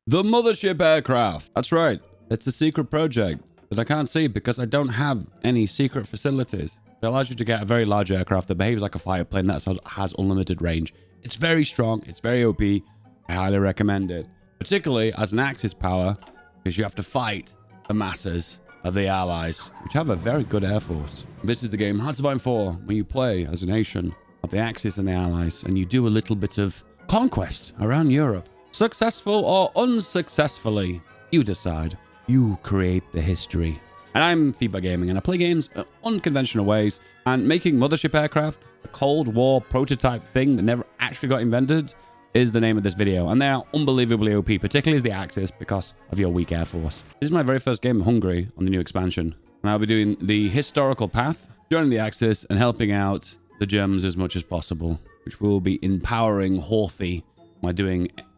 The mothership aircraft. That's right. It's a secret project that I can't see because I don't have any secret facilities. It allows you to get a very large aircraft that behaves like a fighter plane that has unlimited range. It's very strong. It's very OP. I highly recommend it. Particularly as an Axis power, because you have to fight the masses of the Allies, which have a very good air force. This is the game Hearts of Iron 4, where you play as a nation of the Axis and the Allies, and you do a little bit of conquest around Europe. Successful or unsuccessfully, you decide. You create the history. And I'm Feedback Gaming, and I play games unconventional ways, and making mothership aircraft, a Cold War prototype thing that never actually got invented, is the name of this video. And they are unbelievably OP, particularly as the Axis, because of your weak air force. This is my very first game in Hungary on the new expansion. And I'll be doing the historical path, joining the Axis, and helping out the Germans as much as possible, which will be empowering Horthy by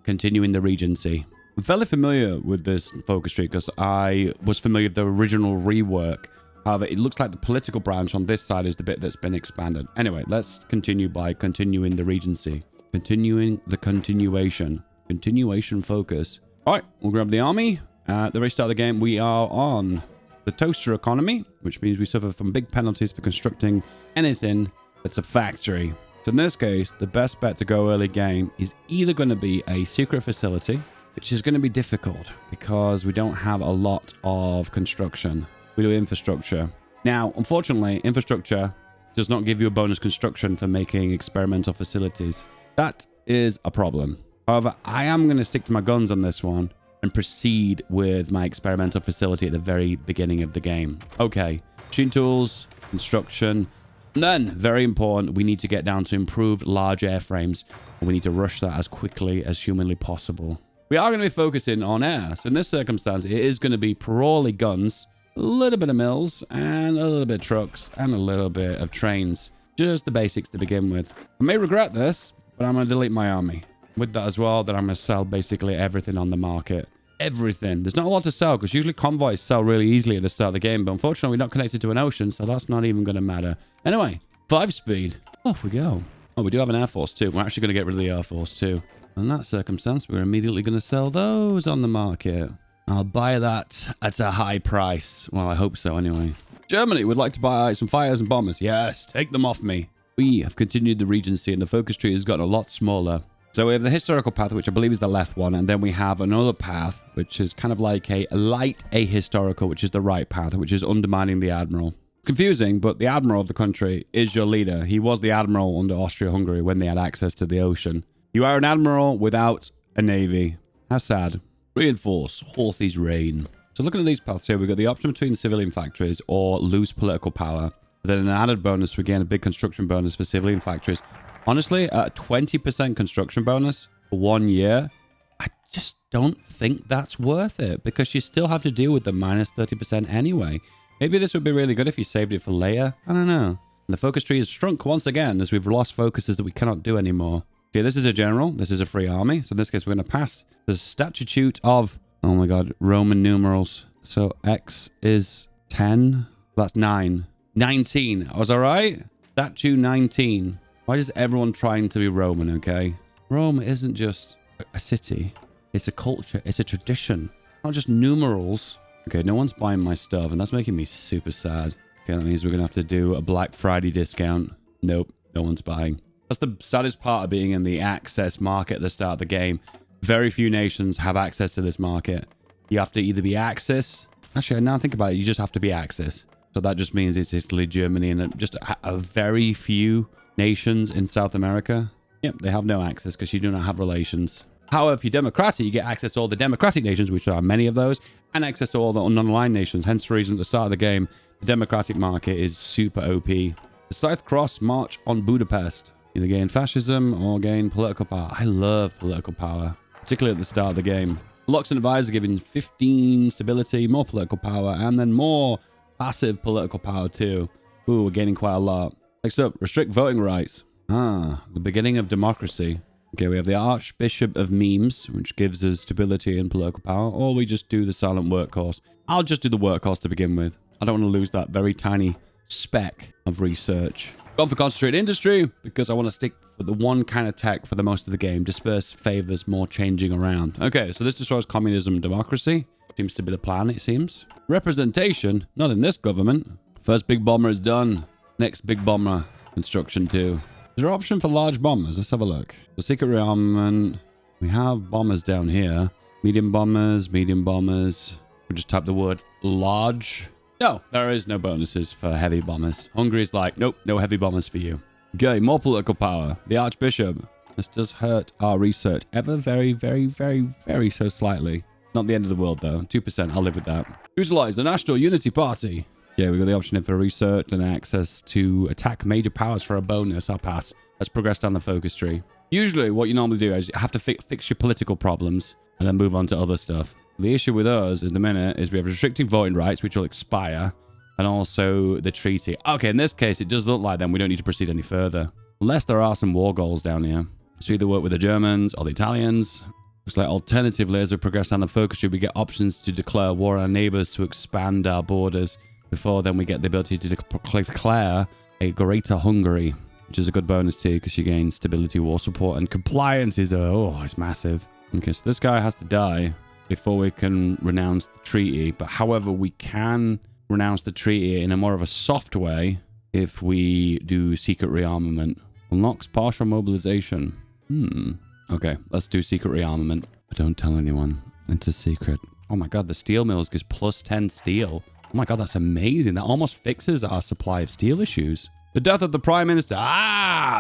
continuing the Regency. I'm fairly familiar with this focus tree because I was familiar with the original rework. However, it looks like the political branch on this side is the bit that's been expanded. Anyway, let's continue by continuing the Regency. Continuing the continuation. Continuation focus. All right, we'll grab the army. At the very start of the game, we are on the toaster economy, which means we suffer from big penalties for constructing anything that's a factory. So in this case, the best bet to go early game is either going to be a secret facility, which is going to be difficult because we don't have a lot of construction. We do infrastructure. Now, unfortunately, infrastructure does not give you a bonus construction for making experimental facilities. That is a problem. However, I am going to stick to my guns on this one and proceed with my experimental facility at the very beginning of the game. Okay, machine tools, construction, and then, very important, we need to get down to improved large airframes, and we need to rush that as quickly as humanly possible. We are going to be focusing on air, so in this circumstance, it is going to be purely guns, a little bit of mills, and a little bit of trucks, and a little bit of trains. Just the basics to begin with. I may regret this, but I'm going to delete my army. With that as well, that I'm going to sell basically everything on the market. Everything. There's not a lot to sell, because usually convoys sell really easily at the start of the game, but unfortunately, we're not connected to an ocean, so that's not even going to matter. Anyway, 5-speed. Off we go. Oh, we do have an air force too. We're actually going to get rid of the air force too. In that circumstance, we're immediately going to sell those on the market. I'll buy that at a high price. Well, I hope so anyway. Germany would like to buy some fighters and bombers. Yes, take them off me. We have continued the Regency, and the focus tree has gotten a lot smaller. So we have the historical path, which I believe is the left one, and then we have another path, which is kind of like a light ahistorical, which is the right path, which is undermining the admiral. Confusing, but the admiral of the country is your leader. He was the admiral under Austria-Hungary when they had access to the ocean. You are an admiral without a navy. How sad. Reinforce Horthy's reign. So looking at these paths here, we've got the option between civilian factories or lose political power. Then an added bonus, we gain a big construction bonus for civilian factories. Honestly, a 20% construction bonus for 1 year, I just don't think that's worth it because you still have to deal with the minus 30% anyway. Maybe this would be really good if you saved it for later. I don't know. And the focus tree is shrunk once again as we've lost focuses that we cannot do anymore. Okay, this is a general. This is a free army. So in this case, we're going to pass the statute of, oh my God, Roman numerals. So X is 10. That's 9. 19. I was all right? Statute 19. Why is everyone trying to be Roman, okay? Rome isn't just a city. It's a culture. It's a tradition. Not just numerals. Okay, no one's buying my stuff, and that's making me super sad. Okay, that means we're going to have to do a Black Friday discount. Nope, no one's buying. That's the saddest part of being in the access market at the start of the game. Very few nations have access to this market. You have to either be Axis. Actually, now I think about it, you just have to be Axis. So that just means it's Italy, Germany, and just a very few nations in South America. Yep, they have no access because you do not have relations. However, if you're democratic, you get access to all the democratic nations, which are many of those, and access to all the non-aligned nations. Hence the reason at the start of the game, the democratic market is super OP. The South Cross march on Budapest. Either gain fascism or gain political power. I love political power, particularly at the start of the game. Locks and advisors are giving 15 stability, more political power, and then more passive political power too. Ooh, we're gaining quite a lot. Next up, restrict voting rights. Ah, the beginning of democracy. Okay, we have the Archbishop of Memes, which gives us stability and political power, or we just do the silent workforce. I'll just do the workforce to begin with. I don't want to lose that very tiny speck of research. Gone for concentrated industry because I want to stick with the one kind of tech for the most of the game. Disperse favors more changing around. Okay, so this destroys communism and democracy. Seems to be the plan, it seems. Representation, not in this government. First big bomber is done. Next big bomber, construction too. Is there an option for large bombers? Let's have a look. The secret rearmament. We have bombers down here. Medium bombers, medium bombers. We just type the word large. No, there is no bonuses for heavy bombers. Hungary's like, nope, no heavy bombers for you. Okay, more political power. The Archbishop. This does hurt our research ever very, very, very, very so slightly. Not the end of the world, though. 2%. I'll live with that. Utilize the National Unity Party. Yeah, we got the option for research and access to attack major powers for a bonus. I'll pass. Let's progress down the focus tree. Usually, what you normally do is you have to fix your political problems and then move on to other stuff. The issue with us at the minute is we have restricting voting rights, which will expire, and also the treaty. Okay, in this case, it does look like then we don't need to proceed any further. Unless there are some war goals down here. So either work with the Germans or the Italians. Looks like alternatively, as we progress down the focus tree, we get options to declare war on our neighbors to expand our borders. Before then, we get the ability to declare a greater Hungary, which is a good bonus too, because you gain stability, war support, and compliance is, it's massive. Okay, so this guy has to die before we can renounce the treaty. But however, we can renounce the treaty in a more of a soft way if we do secret rearmament. Unlocks partial mobilization. Okay, let's do secret rearmament. But don't tell anyone. It's a secret. Oh my god, the steel mills gives plus 10 steel. Oh my god, that's amazing. That almost fixes our supply of steel issues. The death of the Prime Minister.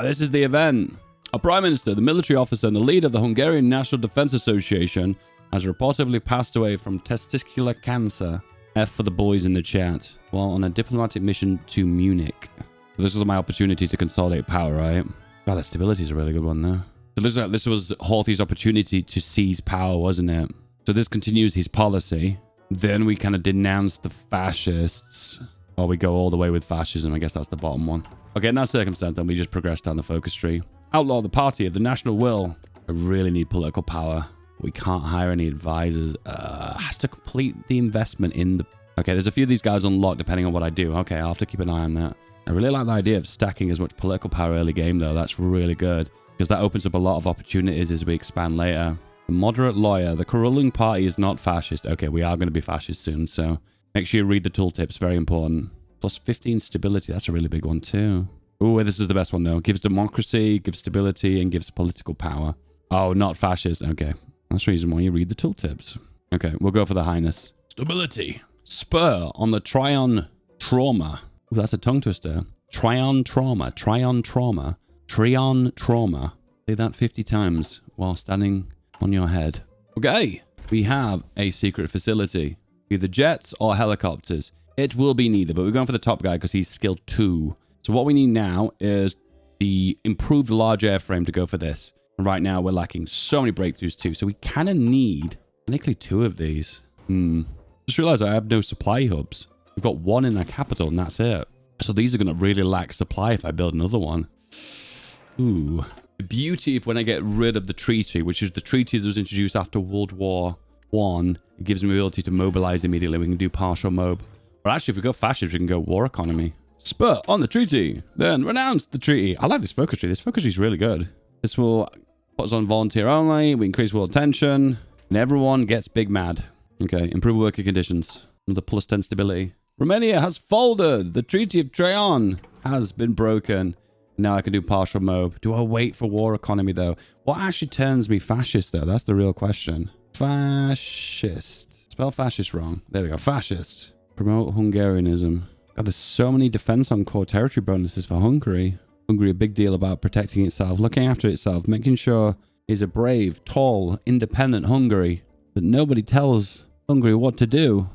This is the event. Our Prime Minister, the military officer, and the leader of the Hungarian National Defense Association has reportedly passed away from testicular cancer. F for the boys in the chat. While on a diplomatic mission to Munich. So this was my opportunity to consolidate power, right? God, that stability is a really good one, though. So this was Horthy's opportunity to seize power, wasn't it? So this continues his policy. Then we kind of denounce the fascists. Or we go all the way with fascism. I guess that's the bottom one. Okay, in that circumstance, then we just progress down the focus tree. Outlaw the party of the national will. I really need political power. We can't hire any advisors. Has to complete the investment in the... Okay, there's a few of these guys unlocked depending on what I do. Okay, I'll have to keep an eye on that. I really like the idea of stacking as much political power early game, though. That's really good. Because that opens up a lot of opportunities as we expand later. The moderate lawyer. The ruling party is not fascist. Okay, we are going to be fascist soon, so make sure you read the tooltips. Very important. Plus 15 stability. That's a really big one, too. Ooh, this is the best one, though. Gives democracy, gives stability, and gives political power. Oh, not fascist. Okay. That's the reason why you read the tooltips. Okay, we'll go for the highness. Stability. Spur on the Trion Trauma. Ooh, that's a tongue twister. Trion Trauma. Trion Trauma. Trion Trauma. Say that 50 times while standing on your head. Okay, we have a secret facility. Either jets or helicopters. It will be neither, but we're going for the top guy because he's skill 2. So what we need now is the improved large airframe to go for this. And right now, we're lacking so many breakthroughs too. So we kind of need technically 2 of these. Just realized I have no supply hubs. We've got 1 in our capital and that's it. So these are going to really lack supply if I build another one. Ooh. The beauty of when I get rid of the treaty, which is the treaty that was introduced after World War I, it gives me the ability to mobilize immediately. We can do partial mob. But actually, if we go fascist, we can go war economy. Spur on the treaty. Then renounce the treaty. I like this focus tree. This focus tree is really good. This will put us on volunteer only. We increase world tension. And everyone gets big mad. Okay, improve working conditions. Another plus 10 stability. Romania has folded. The Treaty of Trajan has been broken. Now I can do partial mob. Do I wait for war economy, though? What actually turns me fascist, though? That's the real question. Fascist. Spell fascist wrong. There we go. Fascist. Promote Hungarianism. God, there's so many defense on core territory bonuses for Hungary. Hungary, a big deal about protecting itself, looking after itself, making sure it's a brave, tall, independent Hungary. But nobody tells Hungary what to do.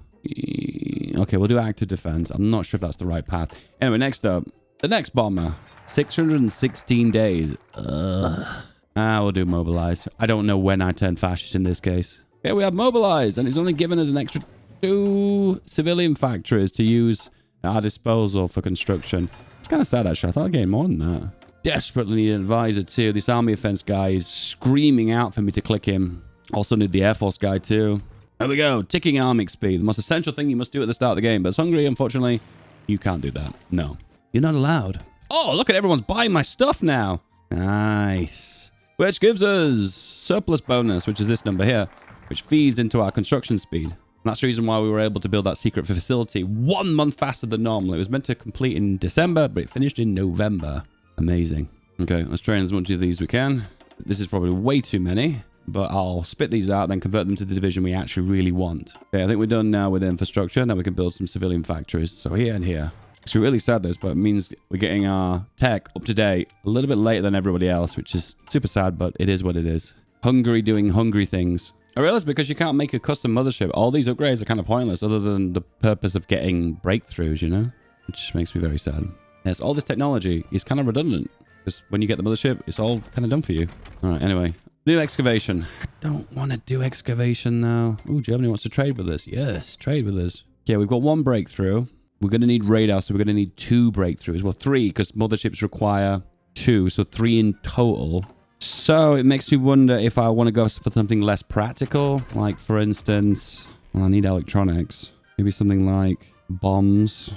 Okay, we'll do active defense. I'm not sure if that's the right path. Anyway, next up. The next bomber. 616 days. We'll do mobilize. I don't know when I turn fascist in this case. Okay, we have mobilized, and it's only given us an extra 2 civilian factories to use at our disposal for construction. It's kind of sad, actually. I thought I'd gain more than that. Desperately need an advisor, too. This army offense guy is screaming out for me to click him. Also need the Air Force guy, too. There we go. Ticking arming speed. The most essential thing you must do at the start of the game. But Hungary, unfortunately, you can't do that. No. You're not allowed. Oh, look at everyone's buying my stuff now. Nice. Which gives us surplus bonus, which is this number here, which feeds into our construction speed. And that's the reason why we were able to build that secret facility 1 month faster than normal. It was meant to complete in December, but it finished in November. Amazing. Okay, let's train as much of these as we can. This is probably way too many, but I'll spit these out, then convert them to the division we actually really want. Okay, I think we're done now with infrastructure. Now we can build some civilian factories. So here and here. So we really sad this, but it means we're getting our tech up to date a little bit later than everybody else, which is super sad, but it is what it is. Hungary doing hungry things. I realize because you can't make a custom mothership, all these upgrades are kind of pointless other than the purpose of getting breakthroughs, you know? Which makes me very sad. Yes, all this technology is kind of redundant because when you get the mothership, it's all kind of done for you. All right, anyway. New excavation. I don't want to do excavation now. Ooh, Germany wants to trade with us. Yes, trade with us. Okay, we've got 1 breakthrough. We're going to need radar, so we're going to need 2 breakthroughs. Well, 3, because motherships require 2, so 3 in total. So it makes me wonder if I want to go for something less practical. Like, for instance, well, I need electronics. Maybe something like bombs.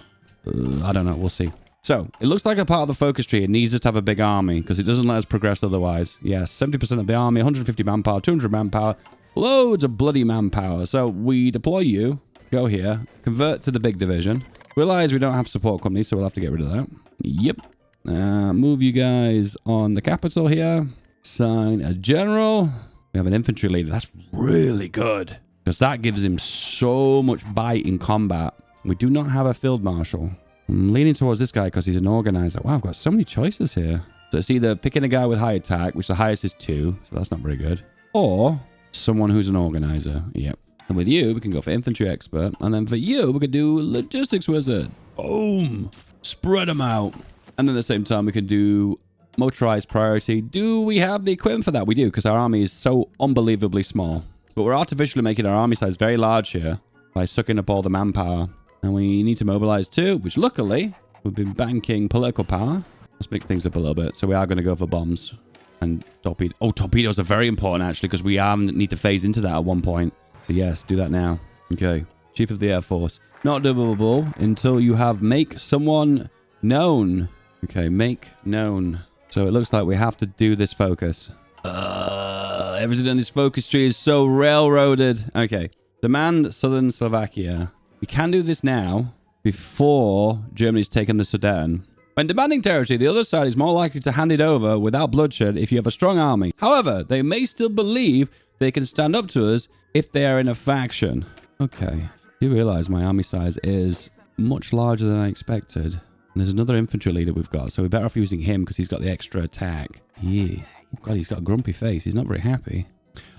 I don't know. We'll see. So it looks like a part of the focus tree. It needs us to have a big army because it doesn't let us progress otherwise. Yes, 70% of the army, 150 manpower, 200 manpower, loads of bloody manpower. So we deploy you. Go here. Convert to the big division. Realize we don't have support companies, so we'll have to get rid of that. Yep. Move you guys on the capital here. Sign a general. We have an infantry leader. That's really good because that gives him so much bite in combat. We do not have a field marshal. I'm leaning towards this guy because he's an organizer. Wow, I've got so many choices here. So it's either picking a guy with high attack, which the highest is 2, so that's not very good, or someone who's an organizer. Yep. And with you, we can go for infantry expert. And then for you, we could do logistics wizard. Boom. Spread them out. And then at the same time, we can do motorized priority. Do we have the equipment for that? We do, because our army is so unbelievably small. But we're artificially making our army size very large here by sucking up all the manpower. And we need to mobilize too, which luckily, we've been banking political power. Let's mix things up a little bit. So we are going to go for bombs and torpedoes. Oh, torpedoes are very important, actually, because we need to phase into that at one point. So yes, do that now. Okay. Chief of the Air Force. Not doable until you have make someone known. Okay, make known. So it looks like we have to do this focus. Everything on this focus tree is so railroaded. Okay. Demand Southern Slovakia. We can do this now before Germany's taken the Sudan. When demanding territory, the other side is more likely to hand it over without bloodshed if you have a strong army. However, they may still believe they can stand up to us if they are in a faction. Okay. You realize my army size is much larger than I expected. And there's another infantry leader we've got, so we're better off using him because he's got the extra attack. Yeah. Oh God, he's got a grumpy face. He's not very happy.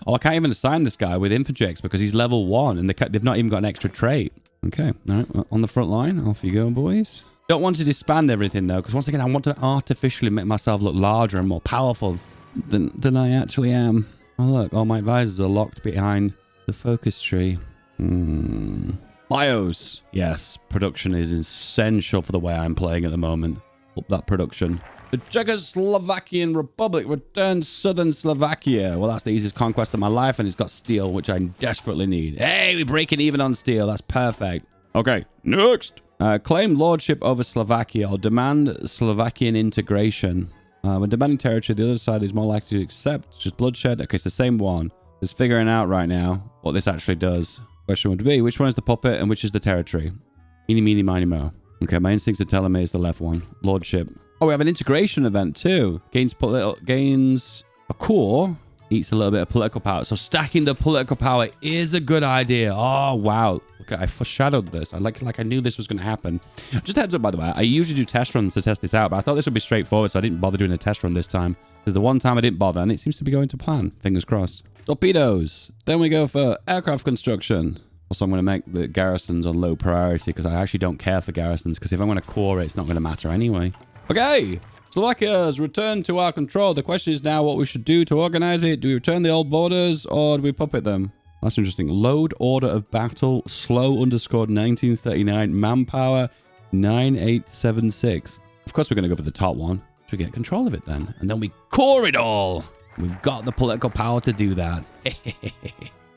Oh, I can't even assign this guy with infantry expert because he's level 1 and they've not even got an extra trait. Okay. All right. Well, on the front line. Off you go, boys. Don't want to disband everything, though, because once again, I want to artificially make myself look larger and more powerful than I actually am. Oh, look. All my advisors are locked behind the focus tree. BIOS. Yes. Production is essential for the way I'm playing at the moment. Up that production. The Czechoslovakian Republic returned Southern Slovakia. Well, that's the easiest conquest of my life, and it's got steel, which I desperately need. Hey, we're breaking even on steel. That's perfect. Okay, next. Claim lordship over Slovakia or demand Slovakian integration. When demanding territory, the other side is more likely to accept just bloodshed. Okay, it's the same one. Just figuring out right now what this actually does. Question would be, which one is the puppet and which is the territory? Eeny, meeny, miny, mo. Okay, my instincts are telling me it's the left one. Lordship. Oh, we have an integration event too. Gains a core. Eats a little bit of political power. So stacking the political power is a good idea. Oh, wow. Okay, I foreshadowed this. I like I knew this was going to happen. Just a heads up, by the way. I usually do test runs to test this out, but I thought this would be straightforward, so I didn't bother doing a test run this time. Because the one time I didn't bother, and it seems to be going to plan. Fingers crossed. Torpedoes. Then we go for aircraft construction. Also, I'm going to make the garrisons on low priority because I actually don't care for garrisons. Because if I'm going to core it, it's not going to matter anyway. Okay. Slovakia has returned to our control. The question is now what we should do to organize it. Do we return the old borders or do we puppet them? That's interesting. Load order of battle. Slow underscored 1939. Manpower 9876. Of course, we're going to go for the top one. So we get control of it then. And then we core it all. We've got the political power to do that.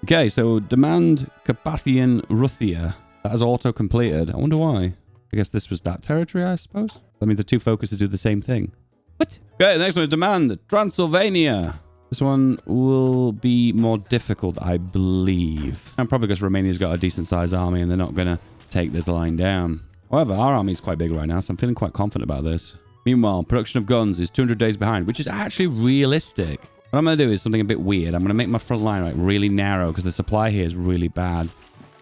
Okay, so demand Carpathian Ruthia. That is auto-completed. I wonder why. I guess this was that territory, I suppose. That means the two focuses do the same thing. What? Okay, the next one is demand. Transylvania. This one will be more difficult, I believe. And probably because Romania's got a decent sized army and they're not going to take this line down. However, our army is quite big right now, so I'm feeling quite confident about this. Meanwhile, production of guns is 200 days behind, which is actually realistic. What I'm going to do is something a bit weird. I'm going to make my front line like really narrow because the supply here is really bad.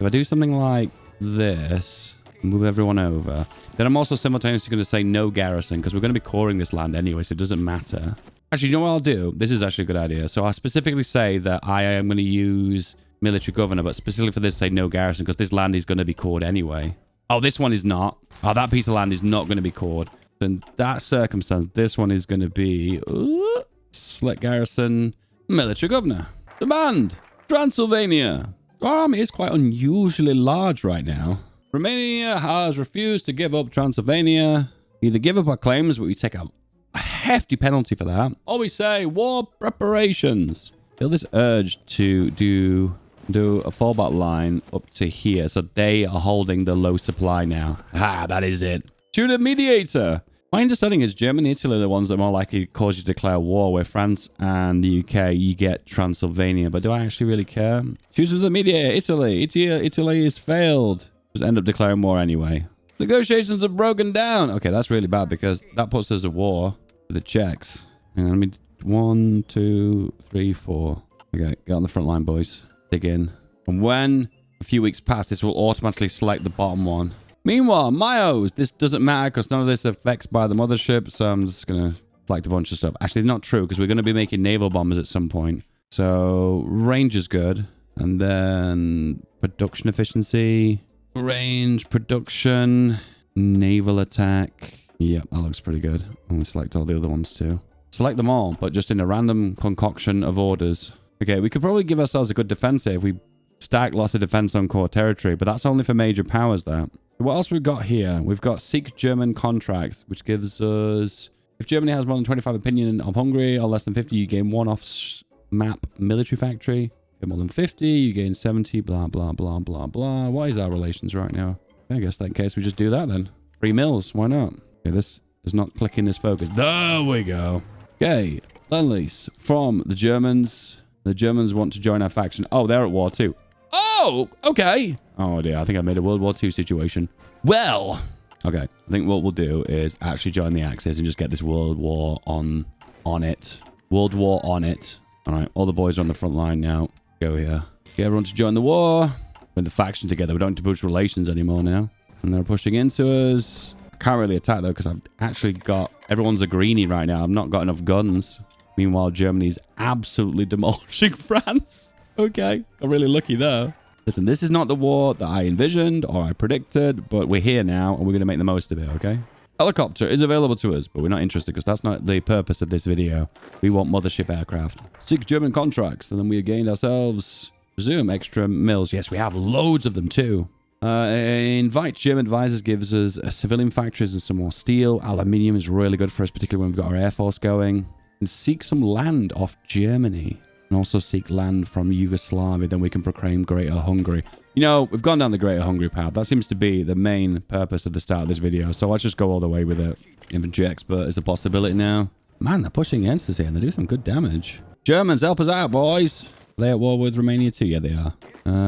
If I do something like this, move everyone over, then I'm also simultaneously going to say no garrison because we're going to be coring this land anyway, so it doesn't matter. Actually, you know what I'll do? This is actually a good idea. So I specifically say that I am going to use military governor, but specifically for this, say no garrison because this land is going to be cored anyway. Oh, this one is not. Oh, that piece of land is not going to be cored. In that circumstance, this one is going to be select garrison, military governor. Demand Transylvania. Our army is quite unusually large right now. Romania has refused to give up Transylvania. Either give up our claims, but we take a hefty penalty for that, or we say war preparations. Feel this urge to do a fallback line up to here, so they are holding the low supply now. Ah, that is it. Choose a mediator. My understanding is Germany and Italy are the ones that are more likely to cause you to declare war, where France and the UK, you get Transylvania. But do I actually really care? Choose the mediator. Italy has failed. Just end up declaring war anyway. Negotiations are broken down. Okay, that's really bad because that puts us at war with the Czechs. And let me 1, 2, 3, 4. Okay, get on the front line, boys. Dig in. And when a few weeks pass, this will automatically select the bottom one. Meanwhile, Myos, this doesn't matter because none of this affects by the mothership, so I'm just going to select a bunch of stuff. Actually, not true because we're going to be making naval bombers at some point. So, range is good. And then production efficiency, range, production, naval attack. Yep, that looks pretty good. I'm going to select all the other ones too. Select them all, but just in a random concoction of orders. Okay, we could probably give ourselves a good defense here if we stack lots of defense on core territory, but that's only for major powers, that. What else we've got here? We've got seek German contracts, which gives us... If Germany has more than 25 opinion of Hungary or less than 50, you gain one off-map military factory. Get more than 50, you gain 70, blah, blah, blah, blah, blah. What is our relations right now? I guess in that case we just do that then. 3 mils, why not? Okay, this is not clicking this focus. There we go. Okay, Lend-Lease from the Germans. The Germans want to join our faction. Oh, they're at war too. Oh, okay. Oh dear, I think I made a World War II situation. Well, okay. I think what we'll do is actually join the Axis and just get this World War on it. World War on it. All right, all the boys are on the front line now. Go here. Get everyone to join the war. With the faction together. We don't need to push relations anymore now. And they're pushing into us. I can't really attack though because I've actually got... Everyone's a greenie right now. I've not got enough guns. Meanwhile, Germany's absolutely demolishing France. Okay. I'm really lucky there. Listen, this is not the war that I envisioned or I predicted, but we're here now and we're going to make the most of it, okay? Helicopter is available to us, but we're not interested because that's not the purpose of this video. We want mothership aircraft. Seek German contracts, and then we gained ourselves, resume extra mills. Yes, we have loads of them too. Invite German advisors gives us civilian factories and some more steel. Aluminium is really good for us, particularly when we've got our air force going. And seek some land off Germany. And also seek land from Yugoslavia. Then we can proclaim Greater Hungary. You know, we've gone down the Greater Hungary path. That seems to be the main purpose of the start of this video. So let's just go all the way with it. Infantry expert is a possibility now. Man, they're pushing against us here and they do some good damage. Germans, help us out, boys. Are they at war with Romania too? Yeah, they are.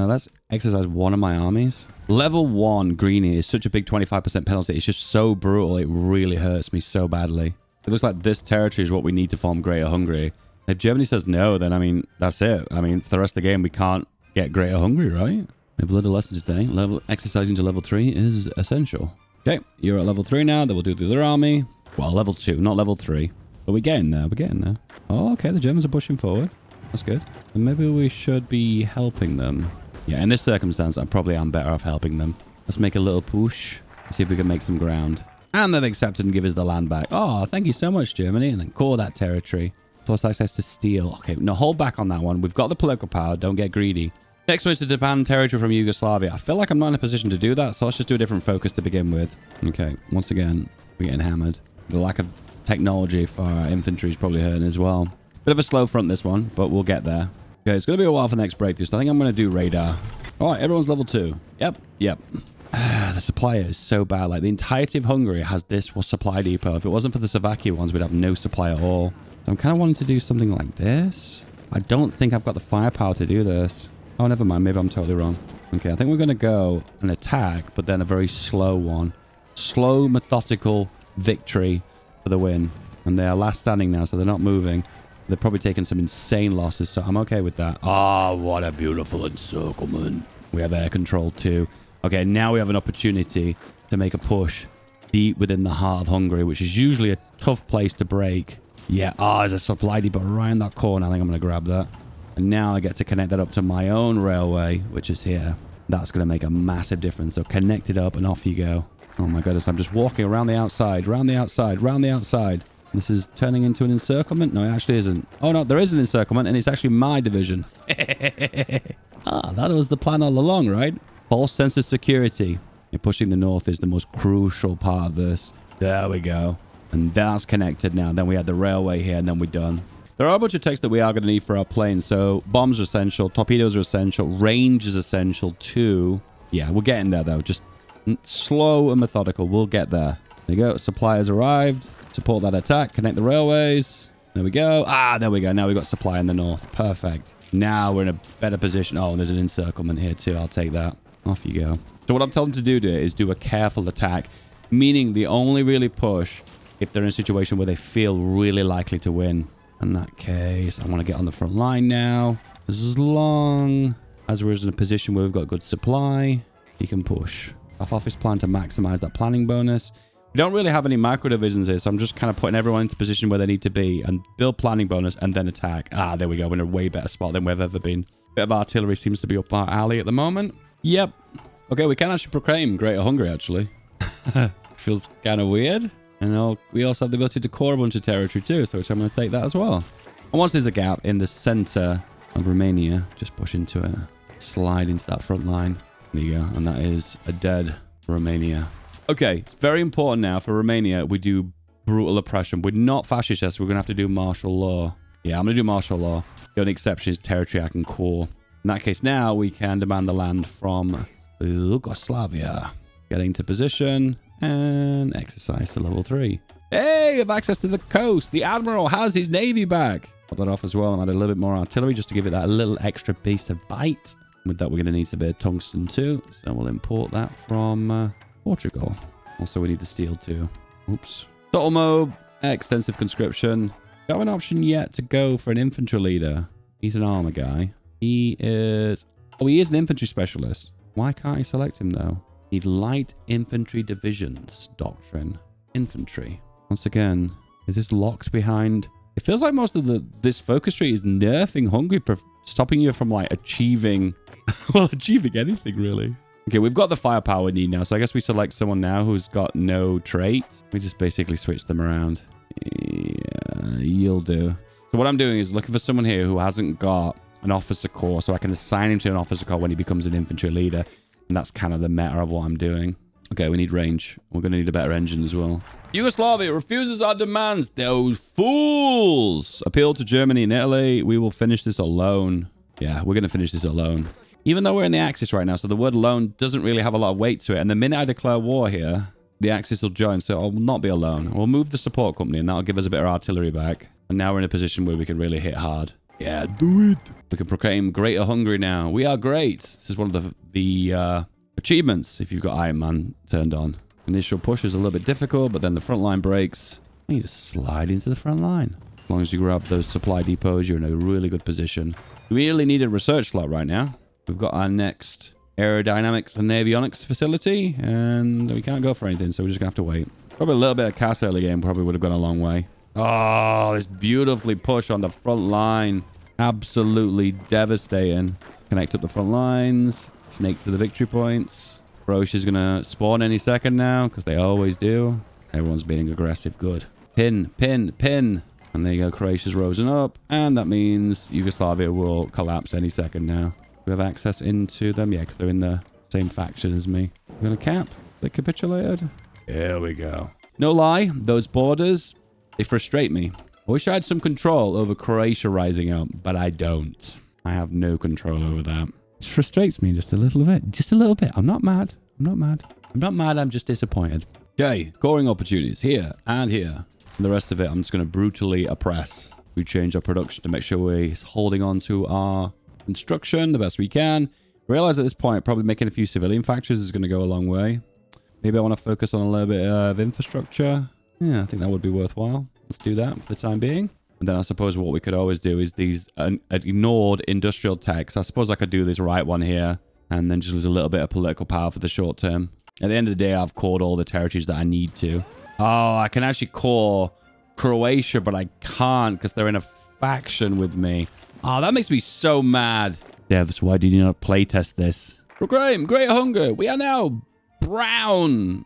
Let's exercise one of my armies. Level 1 greenie is such a big 25% penalty. It's just so brutal. It really hurts me so badly. It looks like this territory is what we need to form Greater Hungary. If Germany says no, then, I mean, that's it. I mean, for the rest of the game, we can't get Greater Hungary, right? We have a little lesson today. Exercising to level 3 is essential. Okay, you're at level 3 now. Then we'll do the other army. Well, level 2, not level 3. But we're getting there. We're getting there. Oh, okay. The Germans are pushing forward. That's good. And maybe we should be helping them. Yeah, in this circumstance, I probably am better off helping them. Let's make a little push. Let's see if we can make some ground. And they've accepted and give us the land back. Oh, thank you so much, Germany. And then core that territory. Plus access to steel. Okay, no, hold back on that one. We've got the political power. Don't get greedy. Next one is to demand territory from Yugoslavia. I feel like I'm not in a position to do that, so let's just do a different focus to begin with. Okay, once again, we're getting hammered. The lack of technology for our infantry is probably hurting as well. Bit of a slow front, this one, but we'll get there. Okay, it's going to be a while for the next breakthrough, so I think I'm going to do radar. All right, everyone's level 2. Yep. The the supply is so bad. Like, the entirety of Hungary has this supply depot. If it wasn't for the Slovakia ones, we'd have no supply at all. So I'm kind of wanting to do something like this. I don't think I've got the firepower to do this. Oh, never mind. Maybe I'm totally wrong. Okay, I think we're going to go and attack, but then a very slow one. Slow, methodical victory for the win. And they are last standing now, so they're not moving. They're probably taking some insane losses, so I'm okay with that. Oh, what a beautiful encirclement. We have air control too. Okay, now we have an opportunity to make a push deep within the heart of Hungary, which is usually a tough place to break. Yeah, there's a supply depot right in that corner. I think I'm going to grab that. And now I get to connect that up to my own railway, which is here. That's going to make a massive difference. So connect it up and off you go. Oh my goodness, I'm just walking around the outside, round the outside, round the outside. This is turning into an encirclement? No, it actually isn't. Oh no, there is an encirclement and it's actually my division. That was the plan all along, right? False sense of security. Pushing the north is the most crucial part of this. There we go. And that's connected now. Then we had the railway here and then we're done. There are a bunch of techs that we are going to need for our planes. So bombs are essential. Torpedoes are essential. Range is essential too. Yeah, we're getting there though. Just slow and methodical. We'll get there. There you go. Suppliers arrived. Support that attack. Connect the railways. There we go. There we go. Now we've got supply in the north. Perfect. Now we're in a better position. Oh, and there's an encirclement here too. I'll take that. Off you go. So what I'm telling them to do is do a careful attack, meaning they only really push if they're in a situation where they feel really likely to win. In that case, I want to get on the front line now. As long as we're in a position where we've got good supply, you can push. Office plan to maximize that planning bonus. We don't really have any micro divisions here, so I'm just kind of putting everyone into position where they need to be and build planning bonus and then attack. There we go. We're in a way better spot than we've ever been. Bit of artillery seems to be up our alley at the moment. Yep. Okay, we can actually proclaim Greater Hungary, actually. Feels kind of weird. And we also have the ability to core a bunch of territory too, so which I'm going to take that as well. And once there's a gap in the center of Romania, just push into it. Slide into that front line. There you go. And that is a dead Romania. Okay, it's very important now for Romania, we do brutal oppression. We're not fascist, so we're going to have to do martial law. Yeah, I'm going to do martial law. The only exception is territory I can core. In that case, now we can demand the land from Yugoslavia. Get into position and exercise to level 3. Hey, we have access to the coast. The Admiral has his navy back. Pop that off as well. I'm adding a little bit more artillery just to give it that little extra piece of bite. With that, we're going to need a bit of tungsten too. So we'll import that from Portugal. Also, we need the steel too. Oops. Total mob, extensive conscription. Don't have an option yet to go for an infantry leader. He's an armor guy. He is... Oh, he is an infantry specialist. Why can't I select him though? Need light infantry divisions doctrine. Infantry. Once again, is this locked behind? It feels like most of this focus tree is nerfing Hungary, stopping you from like achieving, well, achieving anything really. Okay, we've got the firepower we need now, so I guess we select someone now who's got no trait. We just basically switch them around. Yeah, you'll do. So what I'm doing is looking for someone here who hasn't got an officer corps, so I can assign him to an officer corps when he becomes an infantry leader. And that's kind of the meta of what I'm doing. Okay, we need range. We're going to need a better engine as well. Yugoslavia refuses our demands. Those fools! Appeal to Germany and Italy. We will finish this alone. Yeah, we're going to finish this alone. Even though we're in the Axis right now, so the word alone doesn't really have a lot of weight to it. And the minute I declare war here, the Axis will join, so I'll not be alone. We'll move the support company, and that'll give us a bit of artillery back. And now we're in a position where we can really hit hard. Yeah, do it. We can proclaim Greater Hungary now. We are great. This is one of the achievements if you've got Iron Man turned on. Initial push is a little bit difficult, but then the front line breaks. And you just slide into the front line. As long as you grab those supply depots, you're in a really good position. We really need a research slot right now. We've got our next aerodynamics and avionics facility, and we can't go for anything, so we're just going to have to wait. Probably a little bit of CAS early game probably would have gone a long way. Oh, this beautifully push on the front line. Absolutely devastating. Connect up the front lines. Snake to the victory points. Croatia's going to spawn any second now, because they always do. Everyone's being aggressive. Good. Pin, pin, pin. And there you go. Croatia's risen up. And that means Yugoslavia will collapse any second now. We have access into them. Yeah, because they're in the same faction as me. We're going to cap. They capitulated. Here we go. No lie. Those borders, they frustrate me. I wish I had some control over Croatia rising up, but I don't. I have no control over that. It frustrates me just a little bit. Just a little bit. I'm not mad. I'm not mad. I'm not mad, I'm just disappointed. Okay, coring opportunities here and here. And the rest of it, I'm just going to brutally oppress. We change our production to make sure we're holding on to our construction the best we can. Realize at this point, probably making a few civilian factories is going to go a long way. Maybe I want to focus on a little bit of infrastructure. Yeah, I think that would be worthwhile. Let's do that for the time being. And then I suppose what we could always do is these ignored industrial techs. I suppose I could do this right one here and then just lose a little bit of political power for the short term. At the end of the day, I've cored all the territories that I need to. Oh, I can actually core Croatia, but I can't because they're in a faction with me. Oh, that makes me so mad. Devs, why did you not playtest this? Proclaim Great Hunger. We are now brown.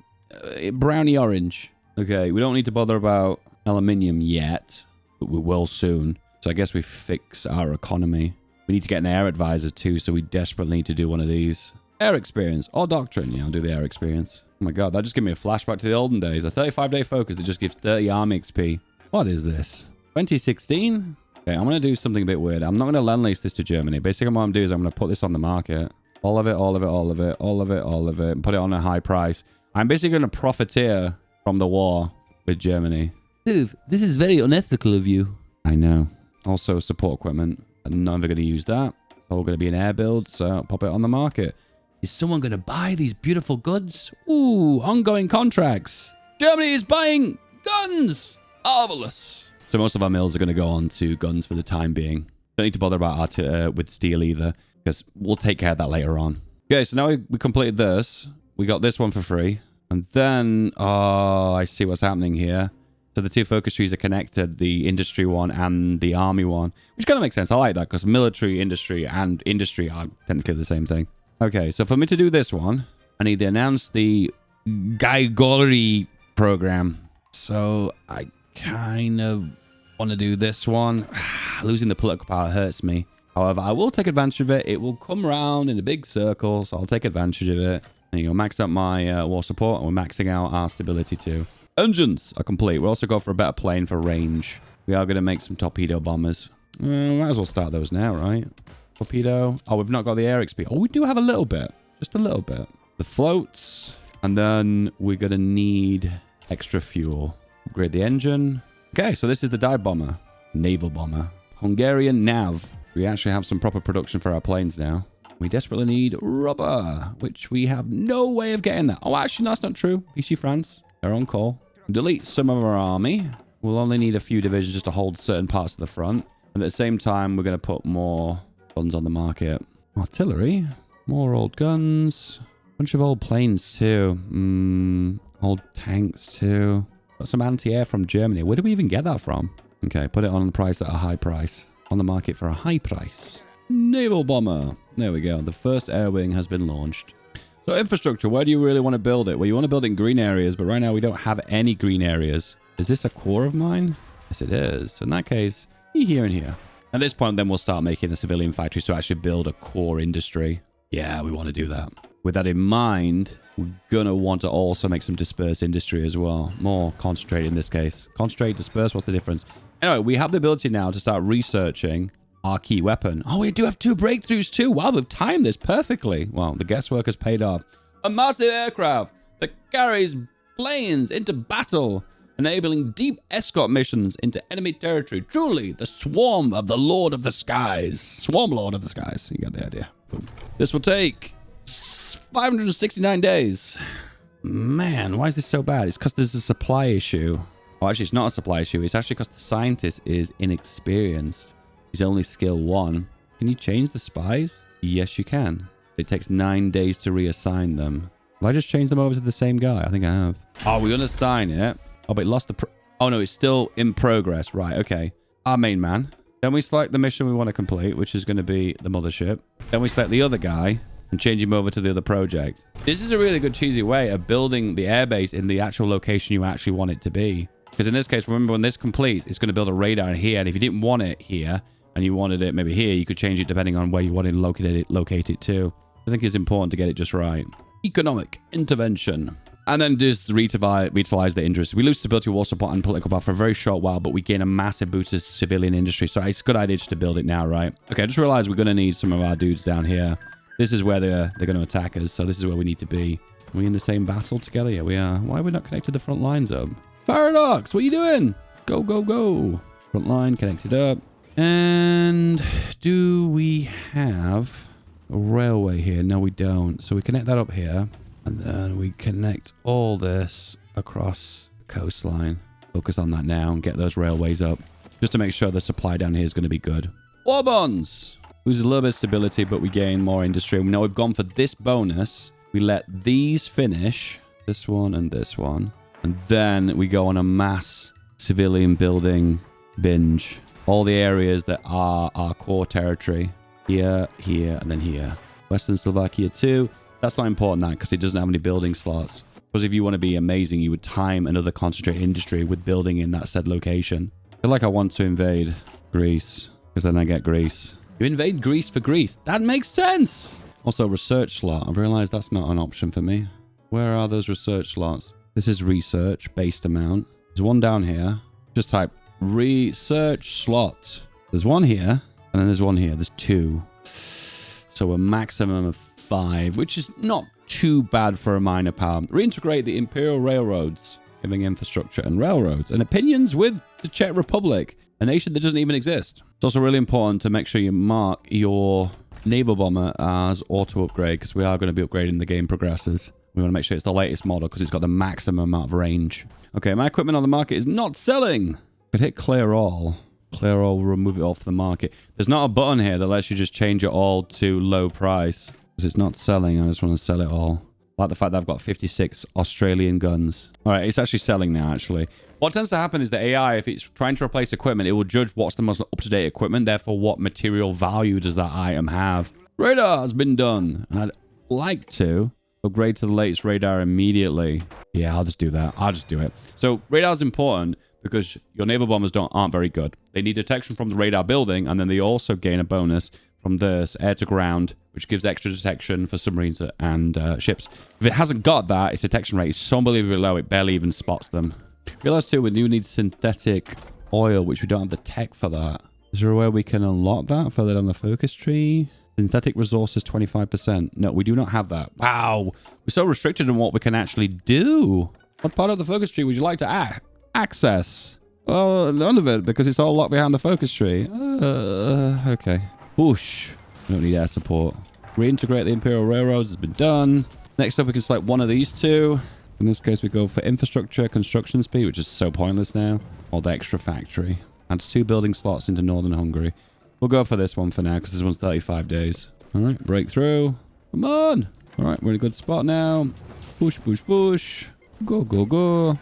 Browny orange. Okay, we don't need to bother about aluminium yet, but we will soon. So I guess we fix our economy. We need to get an air advisor too, so we desperately need to do one of these. Air experience or doctrine. Yeah, I'll do the air experience. Oh my god, that just gave me a flashback to the olden days. A 35-day focus that just gives 30 army XP. What is this? 2016? Okay, I'm going to do something a bit weird. I'm not going to lend lease this to Germany. Basically, what I'm doing is I'm going to put this on the market. All of it, all of it, all of it, all of it, all of it, and put it on a high price. I'm basically going to profiteer from the war with Germany. Dude, this is very unethical of you. I know. Also, support equipment. I'm never going to use that. It's all going to be an air build, so I'll pop it on the market. Is someone going to buy these beautiful goods? Ooh, ongoing contracts. Germany is buying guns. Marvelous. So most of our mills are going to go on to guns for the time being. Don't need to bother about with steel either, because we'll take care of that later on. Okay, so now we completed this. We got this one for free. And then, oh, I see what's happening here. So the two focus trees are connected, the industry one and the army one, which kind of makes sense. I like that because military, industry, and industry are technically the same thing. Okay, so for me to do this one, I need to announce the Gaigori program. So I kind of want to do this one. Losing the political power hurts me. However, I will take advantage of it. It will come around in a big circle, so I'll take advantage of it. There you go, maxed out my war support, and we're maxing out our stability too. Engines are complete. We'll also go for a better plane for range. We are going to make some torpedo bombers. Might as well start those now, right? Torpedo. Oh, we've not got the air XP. Oh, we do have a little bit. Just a little bit. The floats. And then we're going to need extra fuel. Upgrade the engine. Okay, so this is the dive bomber. Naval bomber. Hungarian nav. We actually have some proper production for our planes now. We desperately need rubber, which we have no way of getting that. Oh, actually, that's not true. Vichy France. They're on call. Delete some of our army. We'll only need a few divisions just to hold certain parts of the front. And at the same time, we're going to put more guns on the market. Artillery. More old guns. Bunch of old planes too. Old tanks too. Got some anti-air from Germany. Where do we even get that from? Okay, put it on the price at a high price. On the market for a high price. Naval bomber. There we go. The first air wing has been launched. So infrastructure, where do you really want to build it? Well, you want to build it in green areas, but right now we don't have any green areas. Is this a core of mine? Yes, it is. So in that case, here and here. At this point, then we'll start making a civilian factory to actually build a core industry. Yeah, we want to do that. With that in mind, we're going to want to also make some dispersed industry as well. More concentrate in this case. Concentrate, disperse, what's the difference? Anyway, we have the ability now to start researching our key weapon. Oh, we do have 2 breakthroughs too. Wow, we've timed this perfectly. Well, the guesswork has paid off. A massive aircraft that carries planes into battle, enabling deep escort missions into enemy territory. Truly, the swarm of the Lord of the Skies. Swarm Lord of the Skies. You got the idea. Boom. This will take 569 days. Man, why is this so bad? It's because there's a supply issue. Oh, actually, it's not a supply issue. It's actually because the scientist is inexperienced. He's only skill 1. Can you change the spies? Yes, you can. It takes 9 days to reassign them. Have I just changed them over to the same guy? I think I have. Oh, we're going to assign it. Oh, but it lost the... Oh, no, it's still in progress. Right, okay. Our main man. Then we select the mission we want to complete, which is going to be the mothership. Then we select the other guy and change him over to the other project. This is a really good, cheesy way of building the airbase in the actual location you actually want it to be. Because in this case, remember, when this completes, it's going to build a radar in here. And if you didn't want it here... and you wanted it maybe here, you could change it depending on where you wanted to locate it to. I think it's important to get it just right. Economic intervention. And then just revitalize the industry. We lose stability, war support, and political power for a very short while, but we gain a massive boost to civilian industry. So it's a good idea just to build it now, right? Okay, I just realized we're going to need some of our dudes down here. This is where they're going to attack us, so this is where we need to be. Are we in the same battle together? Yeah, we are. Why are we not connected the front lines up? Paradox, what are you doing? Go, go, go. Front line connected up. And do we have a railway here? No, we don't. So we connect that up here. And then we connect all this across the coastline. Focus on that now and get those railways up. Just to make sure the supply down here is going to be good. War bonds. Lose a little bit of stability, but we gain more industry. We know we've gone for this bonus. We let these finish. This one and this one. And then we go on a mass civilian building binge. All the areas that are our core territory. Here, here, and then here. Western Slovakia too. That's not important that because it doesn't have any building slots. Because if you want to be amazing, you would time another concentrated industry with building in that said location. I feel like I want to invade Greece because then I get Greece. You invade Greece for Greece. That makes sense. Also, research slot. I've realized that's not an option for me. Where are those research slots? This is research-based amount. There's one down here. Just type research slot. There's one here, and then there's one here. There's two. So a maximum of 5, which is not too bad for a minor power. Reintegrate the Imperial Railroads, giving infrastructure and railroads and opinions with the Czech Republic, a nation that doesn't even exist. It's also really important to make sure you mark your naval bomber as auto upgrade because we are going to be upgrading the game progresses. We want to make sure it's the latest model because it's got the maximum amount of range. Okay, my equipment on the market is not selling. Could hit clear all. Clear all will remove it off the market. There's not a button here that lets you just change it all to low price because it's not selling. I just want to sell it all. I like the fact that I've got 56 Australian guns. All right, it's actually selling now, actually. What tends to happen is the AI, if it's trying to replace equipment, it will judge what's the most up-to-date equipment. Therefore, what material value does that item have? Radar has been done. And I'd like to upgrade to the latest radar immediately. Yeah, I'll just do that. I'll just do it. So radar is important because your naval bombers aren't very good. They need detection from the radar building, and then they also gain a bonus from this air to ground, which gives extra detection for submarines and ships. If it hasn't got that, its detection rate is so unbelievably low, it barely even spots them. Realize too, we do need synthetic oil, which we don't have the tech for that. Is there a way we can unlock that further down the focus tree? Synthetic resources 25%. No, we do not have that. Wow. We're so restricted in what we can actually do. What part of the focus tree would you like to access? Oh, none of it, because it's all locked behind the focus tree. Okay. Whoosh. We don't need air support. Reintegrate the Imperial Railroads has been done. Next up, we can select one of these two. In this case, we go for infrastructure, construction speed, which is so pointless now. Or the extra factory. Adds 2 building slots into northern Hungary. We'll go for this one for now, because this one's 35 days. All right, breakthrough. Come on. All right, we're in a good spot now. Push, push, push. Go, go, go.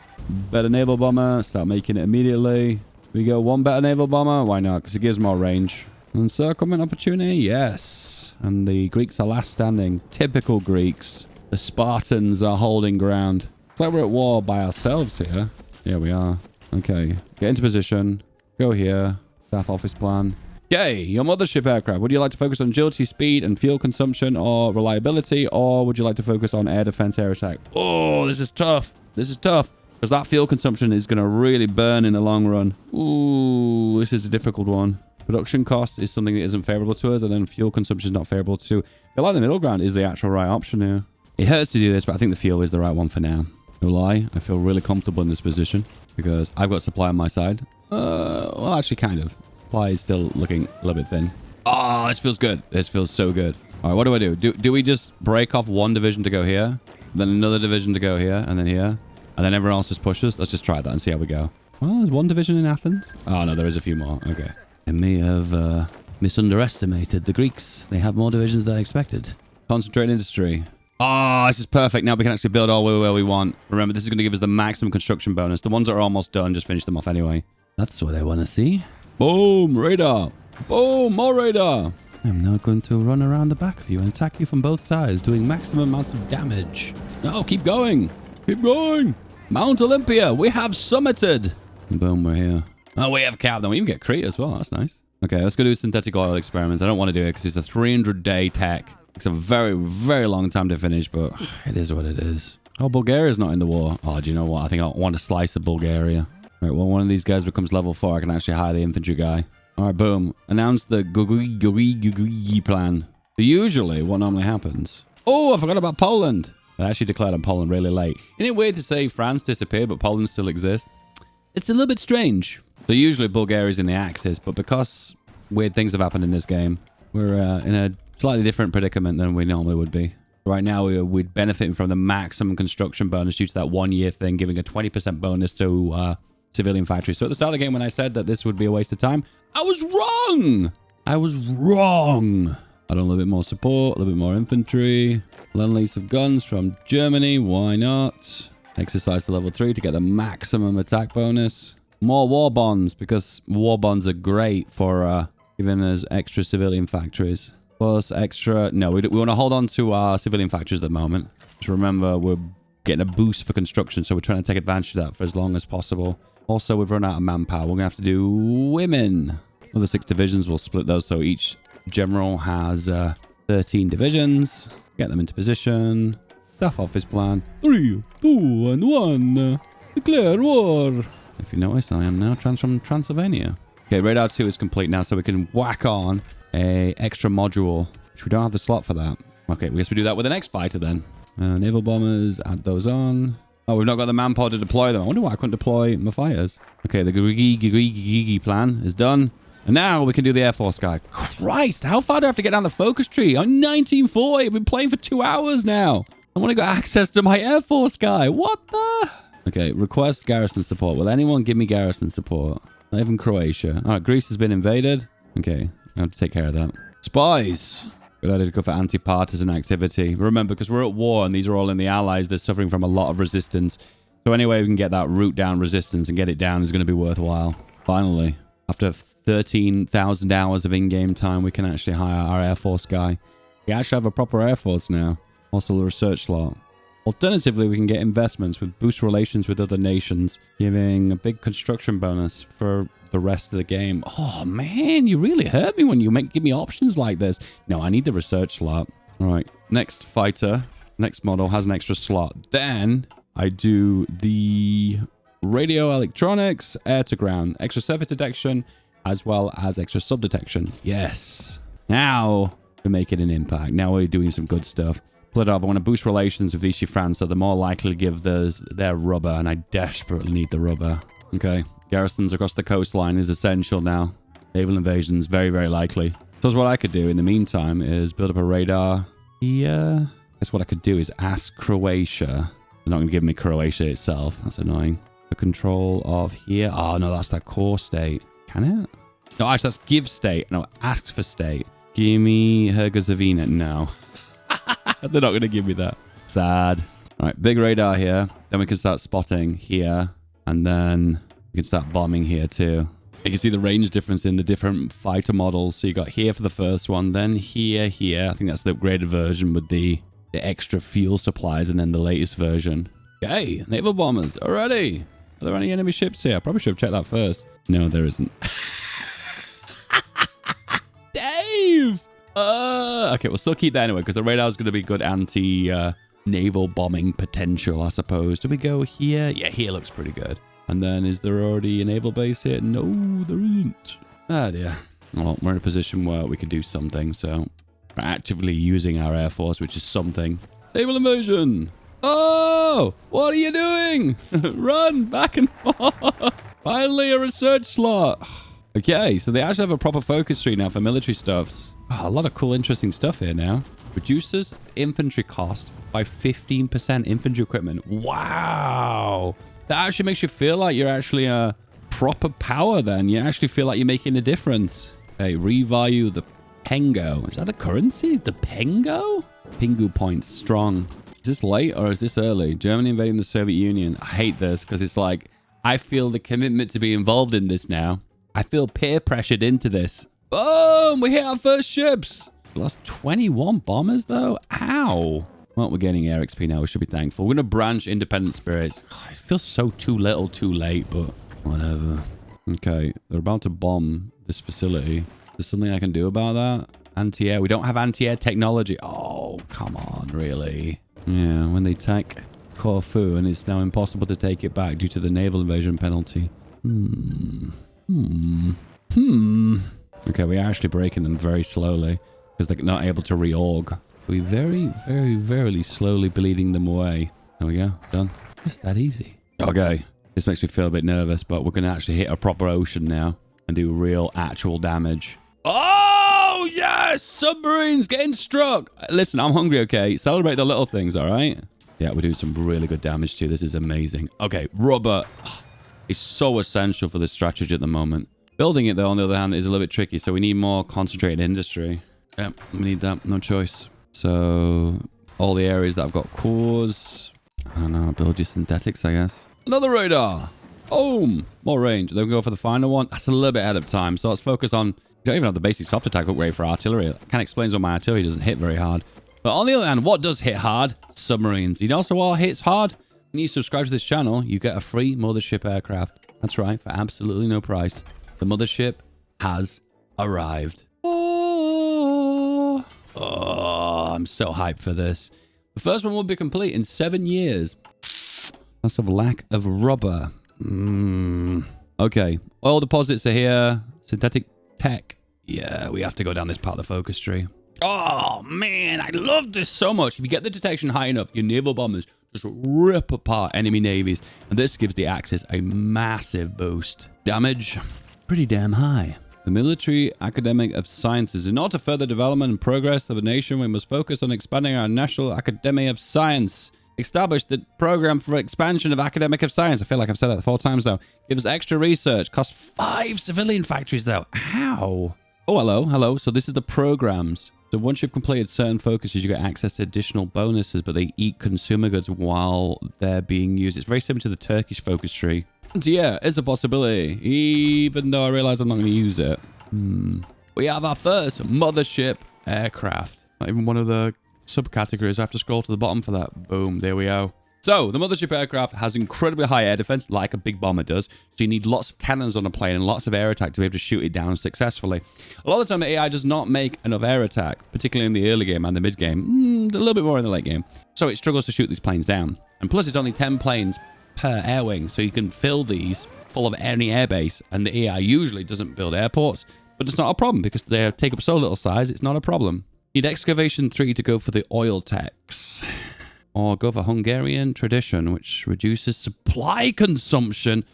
Better naval bomber. Start making it immediately. We go one better naval bomber. Why not? Because it gives more range. Encirclement opportunity. Yes. And the Greeks are last standing. Typical Greeks. The Spartans are holding ground. It's like we're at war by ourselves here. Yeah, we are. Okay. Get into position. Go here. Staff office plan. Okay, your mothership aircraft. Would you like to focus on agility, speed, and fuel consumption or reliability? Or would you like to focus on air defense, air attack? Oh, this is tough. This is tough. Because that fuel consumption is going to really burn in the long run. Ooh, this is a difficult one. Production cost is something that isn't favorable to us. And then fuel consumption is not favorable to. I feel like the middle ground is the actual right option here. It hurts to do this, but I think the fuel is the right one for now. No lie. I feel really comfortable in this position. Because I've got supply on my side. Well, actually, kind of. Supply is still looking a little bit thin. Oh, this feels good. This feels so good. All right, what do I do? Do we just break off one division to go here, then another division to go here, and then here, and then everyone else just pushes? Let's just try that and see how we go. Well, there's one division in Athens. Oh, no, there is a few more. Okay. I may have misunderestimated the Greeks. They have more divisions than I expected. Concentrate industry. Oh, this is perfect. Now we can actually build all where we want. Remember, this is going to give us the maximum construction bonus. The ones that are almost done, just finish them off anyway. That's what I want to see. Boom, radar. Boom, more radar. I'm now going to run around the back of you and attack you from both sides, doing maximum amounts of damage. No, keep going. Keep going. Mount Olympia, we have summited. Boom, we're here. Oh, we have cap. Then we even get Crete as well. That's nice. Okay, let's go do synthetic oil experiments. I don't want to do it because it's a 300-day tech. It's a very, very long time to finish, but it is what it is. Oh, Bulgaria's not in the war. Oh, do you know what? I think I want a slice of Bulgaria. Right, well, one of these guys becomes level 4. I can actually hire the infantry guy. All right, boom. Announce the Gugui plan. Usually, what normally happens? Oh, I forgot about Poland. They actually declared on Poland really late. Isn't it weird to say France disappeared, but Poland still exists? It's a little bit strange. So usually Bulgaria's in the Axis, but because weird things have happened in this game, we're in a slightly different predicament than we normally would be. Right now, we're benefiting from the maximum construction bonus due to that 1 year thing, giving a 20% bonus to civilian factories. So at the start of the game, when I said that this would be a waste of time, I was wrong. I was wrong. Add on a little bit more support, a little bit more infantry. Lend-lease of guns from Germany. Why not? Exercise to level 3 to get the maximum attack bonus. More war bonds, because war bonds are great for giving us extra civilian factories. Plus extra... No, we want to hold on to our civilian factories at the moment. Just remember, we're getting a boost for construction, so we're trying to take advantage of that for as long as possible. Also, we've run out of manpower. We're going to have to do women. Other 6 divisions, we'll split those, so each general has 13 divisions. Get them into position. Staff office plan. 3, 2, and 1. Declare war. If you notice, I am now from Transylvania. Okay, radar 2 is complete now, so we can whack on a extra module, which we don't have the slot for that. Okay, I guess we do that with the next fighter then. Naval bombers, add those on. Oh, we've not got the manpower to deploy them. I wonder why I couldn't deploy my fighters. Okay, the Gigi plan is done. And now we can do the Air Force guy. Christ, how far do I have to get down the focus tree? I'm 1940. I've been playing for 2 hours now. I want to get access to my Air Force guy. What the? Okay, request garrison support. Will anyone give me garrison support? Not even Croatia. All right, Greece has been invaded. Okay, I have to take care of that. Spies. We're ready to go for anti-partisan activity. Remember, because we're at war and these are all in the Allies, they're suffering from a lot of resistance. So anyway, we can get that root down resistance and get it down is going to be worthwhile. Finally, after 13,000 hours of in-game time, we can actually hire our Air Force guy. We actually have a proper Air Force now. Also a research slot. Alternatively, we can get investments with boost relations with other nations, giving a big construction bonus for the rest of the game. Oh man, you really hurt me when you give me options like this. No, I need the research slot. All right, next fighter, next model has an extra slot. Then I do the radio electronics, air to ground, extra surface detection, as well as extra sub detection. Yes. Now we're making an impact. Now we're doing some good stuff. Split up. I want to boost relations with Vichy France, so they're more likely to give their rubber, and I desperately need the rubber. Okay. Garrisons across the coastline is essential now. Naval invasions, very, very likely. So what I could do in the meantime is build up a radar here. I guess what I could do is ask Croatia. They're not going to give me Croatia itself. That's annoying. The control of here. Oh, no, that's that core state. Can it? No, actually, that's give state. No, asks for state. Give me Herzegovina. No. They're not going to give me that. Sad. All right, big radar here. Then we can start spotting here. And then we can start bombing here too. You can see the range difference in the different fighter models. So you got here for the first one, then here. I think that's the upgraded version with the extra fuel supplies, and then the latest version. Okay, naval bombers already. Are there any enemy ships here? I probably should have checked that first. No, there isn't. Dave! Okay, we'll still keep that anyway, because the radar is going to be good anti-naval bombing potential, I suppose. Do we go here? Yeah, here looks pretty good. And then, is there already a naval base here? No, there isn't. Ah, dear. Well, we're in a position where we could do something, so we're actively using our Air Force, which is something. Naval invasion! Oh! What are you doing? Run back and forth! Finally, a research slot! Okay, so they actually have a proper focus tree now for military stuffs. Oh, a lot of cool, interesting stuff here now. Reduces infantry cost by 15% infantry equipment. Wow! That actually makes you feel like you're actually a proper power then. You actually feel like you're making a difference. Okay, revalue the Pengo. Is that the currency? The Pengo? Pingu points strong. Is this late or is this early? Germany invading the Soviet Union. I hate this because it's like, I feel the commitment to be involved in this now. I feel peer pressured into this. Boom! We hit our first ships. We lost 21 bombers though. Ow. Well, we're getting air XP now. We should be thankful. We're going to branch independent spirits. It feels so too little, too late, but whatever. Okay, they're about to bomb this facility. There's something I can do about that? Anti-air. We don't have anti-air technology. Oh, come on, really? Yeah, when they attack Corfu and it's now impossible to take it back due to the naval invasion penalty. Okay, we're actually breaking them very slowly because they're not able to reorg. We very, very, very slowly bleeding them away. There we go. Done. Just that easy. Okay. This makes me feel a bit nervous, but we're going to actually hit a proper ocean now and do real actual damage. Oh, yes! Submarines getting struck. Listen, I'm hungry, okay? Celebrate the little things, all right? Yeah, we're doing some really good damage too. This is amazing. Okay, rubber is so essential for this strategy at the moment. Building it, though, on the other hand, is a little bit tricky, so we need more concentrated industry. Yeah, we need that. No choice. So, all the areas that I've got cores, I don't know, build your synthetics, I guess. Another radar. Boom. More range. Then we go for the final one. That's a little bit ahead of time, so let's focus on... We don't even have the basic soft attack upgrade for artillery. That kind of explains why my artillery doesn't hit very hard. But on the other hand, what does hit hard? Submarines. You know, so what hits hard? When you subscribe to this channel, you get a free mothership aircraft. That's right, for absolutely no price. The mothership has arrived. Oh, I'm so hyped for this. The first one will be complete in 7 years. That's a lack of rubber. Okay, oil deposits are here. Synthetic tech. Yeah, we have to go down this part of the focus tree. Oh, man, I love this so much. If you get the detection high enough, your naval bombers just rip apart enemy navies. And this gives the Axis a massive boost. Damage, pretty damn high. The Military Academic of Sciences. In order to further development and progress of a nation, we must focus on expanding our National Academy of Science. Establish the program for expansion of Academic of Science. I feel like I've said that 4 times now. Give us extra research. Cost 5 civilian factories, though. How? Oh, hello. So this is the programs. So once you've completed certain focuses, you get access to additional bonuses, but they eat consumer goods while they're being used. It's very similar to the Turkish focus tree. And yeah, it's a possibility, even though I realize I'm not going to use it. We have our first mothership aircraft. Not even one of the subcategories. I have to scroll to the bottom for that. Boom, there we go. So, the mothership aircraft has incredibly high air defense, like a big bomber does. So you need lots of cannons on a plane and lots of air attack to be able to shoot it down successfully. A lot of the time, the AI does not make enough air attack, particularly in the early game and the mid game. A little bit more in the late game. So it struggles to shoot these planes down. And plus, it's only 10 planes per air wing. So you can fill these full of any airbase. And the AI usually doesn't build airports. But it's not a problem because they take up so little size, it's not a problem. Need excavation 3 to go for the oil tax. Or go for Hungarian tradition, which reduces supply consumption.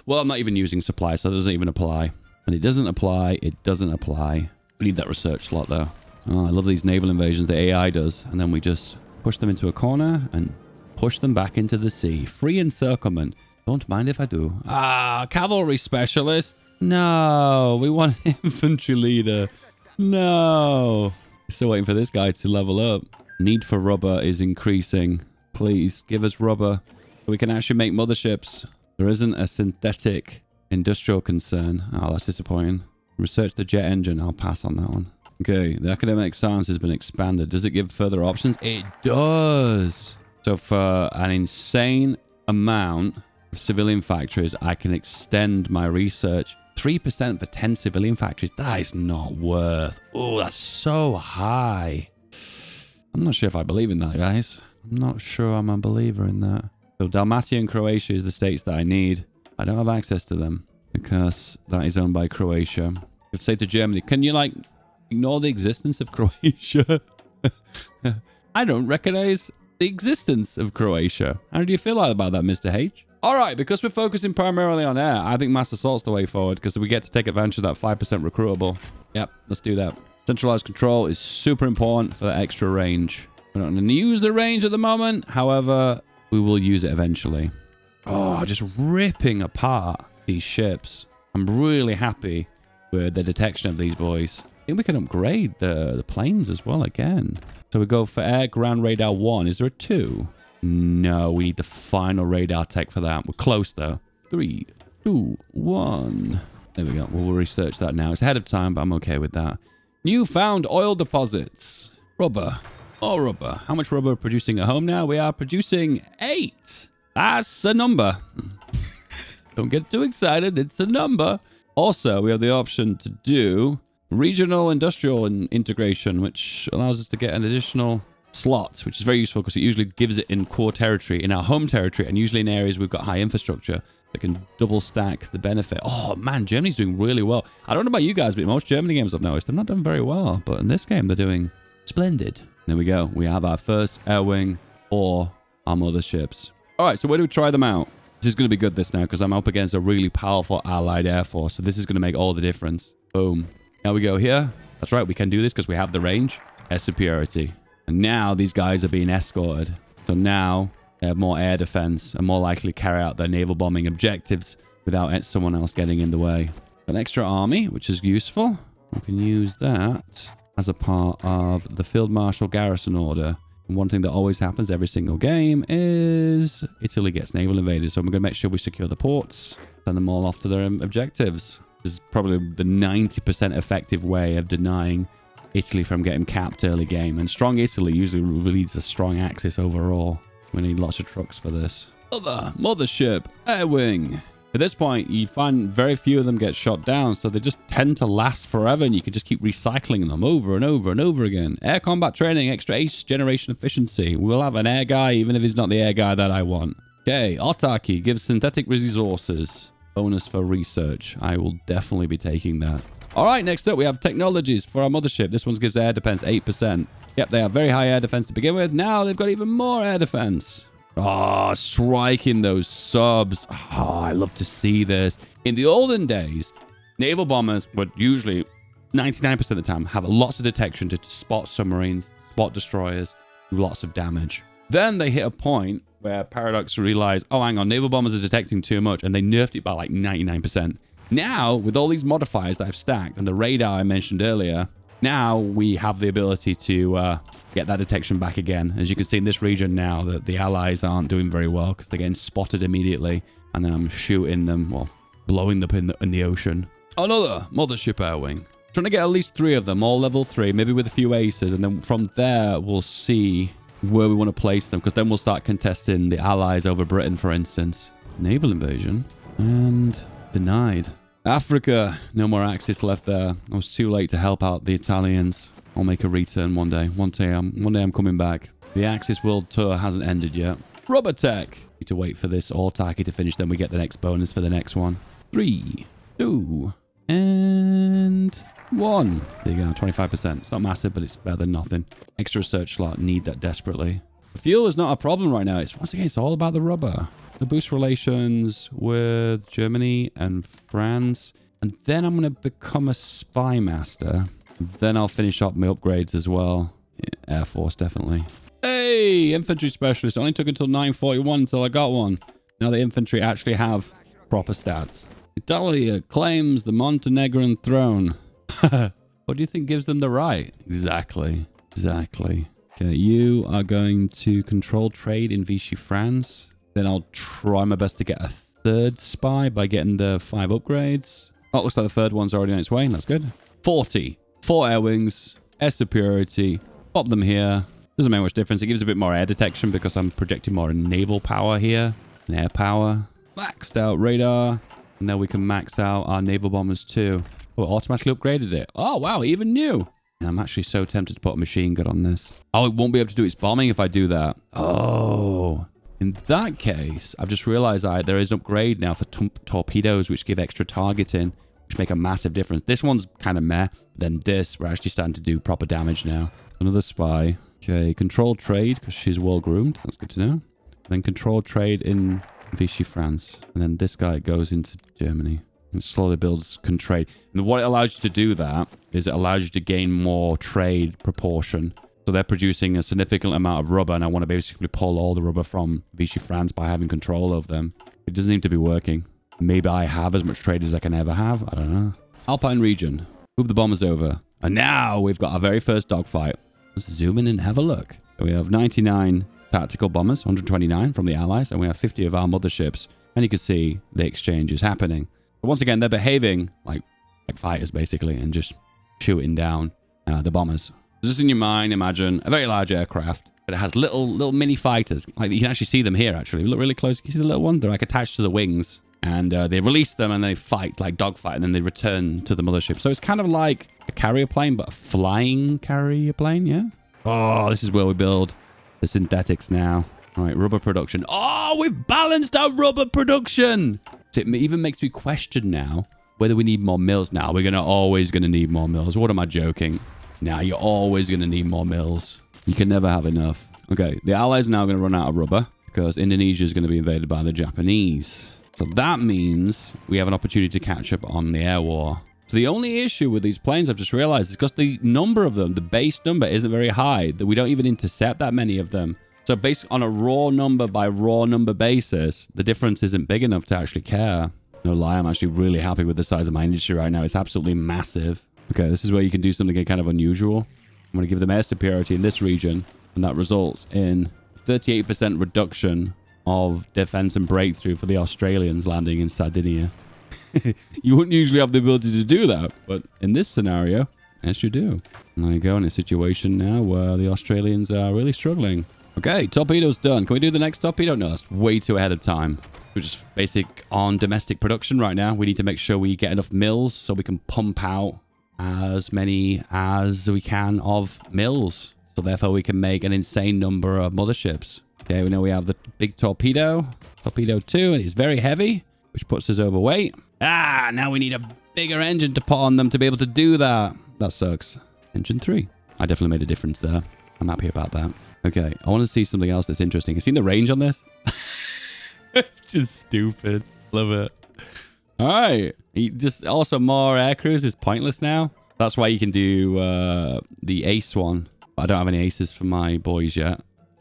Well, I'm not even using supply, so it doesn't even apply. And it doesn't apply. It doesn't apply. We need that research slot, though. Oh, I love these naval invasions the AI does. And then we just push them into a corner and push them back into the sea. Free encirclement. Don't mind if I do. Ah, cavalry specialist. No, we want an infantry leader. No. Still waiting for this guy to level up. Need for rubber is increasing. Please give us rubber so we can actually make motherships. There isn't a synthetic industrial concern. Oh, that's disappointing. Research the jet engine. I'll pass on that one. Okay, the academic science has been expanded. Does it give further options? It does. So for an insane amount of civilian factories, I can extend my research. 3% for 10 civilian factories. That is not worth. Oh, that's so high. I'm not sure if I believe in that, guys. I'm not sure I'm a believer in that. So Dalmatia and Croatia is the states that I need. I don't have access to them because that is owned by Croatia. Let's say to Germany, can you like ignore the existence of Croatia? I don't recognize the existence of Croatia. How do you feel about that, Mr. H? All right, because we're focusing primarily on air, I think mass assault's the way forward because we get to take advantage of that 5% recruitable. Yep, let's do that. Centralized control is super important for that extra range. We're not going to use the range at the moment. However, we will use it eventually. Oh, just ripping apart these ships. I'm really happy with the detection of these boys. I think we can upgrade the planes as well again. So we go for air ground radar 1. Is there a 2? No, we need the final radar tech for that. We're close though. 3, 2, 1. There we go. We'll research that now. It's ahead of time, but I'm okay with that. New found oil deposits. Rubber. Oh, rubber. How much rubber are we producing at home now? We are producing 8. That's a number. Don't get too excited. It's a number. Also, we have the option to do regional industrial integration, which allows us to get an additional slot, which is very useful because it usually gives it in core territory, in our home territory, and usually in areas we've got high infrastructure. That can double stack the benefit. Oh man, Germany's doing really well. I don't know about you guys, but most Germany games I've noticed, they're not done very well. But in this game, they're doing splendid. There we go. We have our first air wing or our motherships. All right, so where do we try them out? This is going to be good this now because I'm up against a really powerful allied air force. So this is going to make all the difference. Boom. Now we go here. That's right. We can do this because we have the range. Air superiority. And now these guys are being escorted. So now they have more air defense and more likely to carry out their naval bombing objectives without someone else getting in the way. An extra army, which is useful. We can use that as a part of the Field Marshal Garrison Order. And one thing that always happens every single game is Italy gets naval invaded. So we're going to make sure we secure the ports, send them all off to their objectives. This is probably the 90% effective way of denying Italy from getting capped early game. And strong Italy usually leads a strong Axis overall. We need lots of trucks for this. Other mothership, air wing. At this point, you find very few of them get shot down, so they just tend to last forever, and you can just keep recycling them over and over and over again. Air combat training, extra ace generation efficiency. We'll have an air guy, even if he's not the air guy that I want. Okay, autarky gives synthetic resources. Bonus for research. I will definitely be taking that. All right, next up, we have technologies for our mothership. This one gives air defense 8%. Yep, they have very high air defense to begin with. Now they've got even more air defense. Oh, striking those subs. Oh, I love to see this. In the olden days, naval bombers would usually, 99% of the time, have lots of detection to spot submarines, spot destroyers, do lots of damage. Then they hit a point where Paradox realized, oh, hang on, naval bombers are detecting too much, and they nerfed it by like 99%. Now, with all these modifiers that I've stacked and the radar I mentioned earlier, now we have the ability to get that detection back again. As you can see in this region now, that the allies aren't doing very well because they're getting spotted immediately. And then I'm shooting them, well, blowing them in the ocean. Another mothership air wing. Trying to get at least 3 of them, all level 3, maybe with a few aces. And then from there, we'll see where we want to place them, because then we'll start contesting the allies over Britain, for instance. Naval invasion. And denied. Africa, no more Axis left there. I was too late to help out the Italians. I'll make a return one day. One day I'm coming back. The Axis World Tour hasn't ended yet. Rubber Tech. Need to wait for this autarky to finish, then we get the next bonus for the next one. 3, 2, and 1. There you go, 25%. It's not massive, but it's better than nothing. Extra research slot. Need that desperately. The fuel is not a problem right now. Once again, it's all about the rubber. To boost relations with Germany and France. And then I'm going to become a spy master. Then I'll finish up my upgrades as well. Yeah, Air Force, definitely. Hey, infantry specialist. It only took until 941 until I got one. Now the infantry actually have proper stats. Italia claims the Montenegrin throne. What do you think gives them the right? Exactly. Okay, you are going to control trade in Vichy, France. Then I'll try my best to get a 3rd spy by getting the 5 upgrades. Oh, it looks like the 3rd one's already on its way. That's good. 40. 4 air wings. Air superiority. Pop them here. Doesn't make much difference. It gives a bit more air detection because I'm projecting more naval power here. And air power. Maxed out radar. And then we can max out our naval bombers too. Oh, it automatically upgraded it. Oh, wow. Even new. I'm actually so tempted to put a machine gun on this. Oh, it won't be able to do its bombing if I do that. Oh. In that case, I've just realized there is an upgrade now for torpedoes, which give extra targeting, which make a massive difference. This one's kind of meh. Then this, we're actually starting to do proper damage now. Another spy. Okay, control trade, because she's well groomed. That's good to know. Then control trade in Vichy, France. And then this guy goes into Germany. And slowly builds trade. And what it allows you to do that is it allows you to gain more trade proportion. So they're producing a significant amount of rubber, and I want to basically pull all the rubber from Vichy, France by having control of them. It doesn't seem to be working. Maybe I have as much trade as I can ever have. I don't know. Alpine region. Move the bombers over. And now we've got our very first dogfight. Let's zoom in and have a look. So we have 99 tactical bombers, 129 from the Allies, and we have 50 of our motherships. And you can see the exchange is happening. But once again, they're behaving like fighters, basically, and just shooting down the bombers. Just in your mind, imagine a very large aircraft, but it has little mini fighters. Like you can actually see them here, actually. Look really close. You can see the little one? They're like attached to the wings. And they release them and they fight, like dogfight, and then they return to the mothership. So it's kind of like a carrier plane, but a flying carrier plane, yeah? Oh, this is where we build the synthetics now. All right, rubber production. Oh, we've balanced our rubber production. So it even makes me question now whether we need more mills. Now, we're always going to need more mills. What am I joking? Now, you're always going to need more mills. You can never have enough. Okay, the Allies are now going to run out of rubber because Indonesia is going to be invaded by the Japanese. So that means we have an opportunity to catch up on the air war. So the only issue with these planes, I've just realized, is because the number of them, the base number, isn't very high. That we don't even intercept that many of them. So based on a raw number by raw number basis, the difference isn't big enough to actually care. No lie, I'm actually really happy with the size of my industry right now. It's absolutely massive. Okay, this is where you can do something kind of unusual. I'm going to give them air superiority in this region, and that results in 38% reduction of defense and breakthrough for the Australians landing in Sardinia. You wouldn't usually have the ability to do that, but in this scenario, yes, you do. And there you go, in a situation now where the Australians are really struggling. Okay, torpedo's done. Can we do the next torpedo? No, that's way too ahead of time. We're just basic on domestic production right now. We need to make sure we get enough mills so we can pump out as many as we can of mills. So therefore we can make an insane number of motherships. Okay, we know we have the big torpedo. Torpedo 2, and it's very heavy, which puts us overweight. Ah, now we need a bigger engine to put on them to be able to do that. That sucks. Engine 3. I definitely made a difference there. I'm happy about that. Okay, I want to see something else that's interesting. You seen the range on this? It's just stupid. Love it. All right. Just also more air crews is pointless now. That's why you can do the ace one. But I don't have any aces for my boys yet.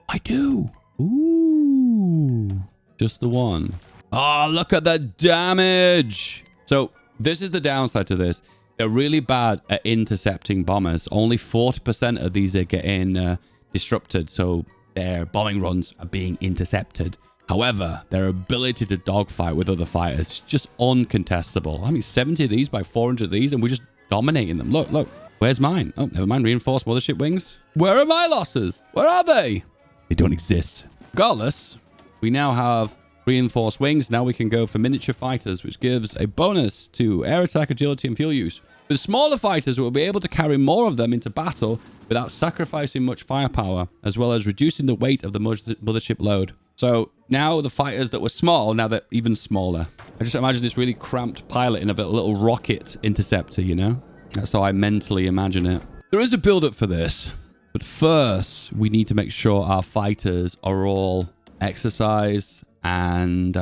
I do. Ooh. Just the one. Oh, look at the damage. So this is the downside to this. They're really bad at intercepting bombers. Only 40% of these are getting disrupted. So their bombing runs are being intercepted. However, their ability to dogfight with other fighters is just uncontestable. I mean, 70 of these by 400 of these, and we're just dominating them. Look, look. Where's mine? Oh, never mind. Reinforced mothership wings. Where are my losses? Where are they? They don't exist. Regardless, we now have reinforced wings. Now we can go for miniature fighters, which gives a bonus to air attack, agility, and fuel use. With smaller fighters, we'll be able to carry more of them into battle without sacrificing much firepower, as well as reducing the weight of the mothership load. So now the fighters that were small, now they're even smaller. I just imagine this really cramped pilot in a little rocket interceptor, you know? That's how I mentally imagine it. There is a build-up for this, but first we need to make sure our fighters are all exercised and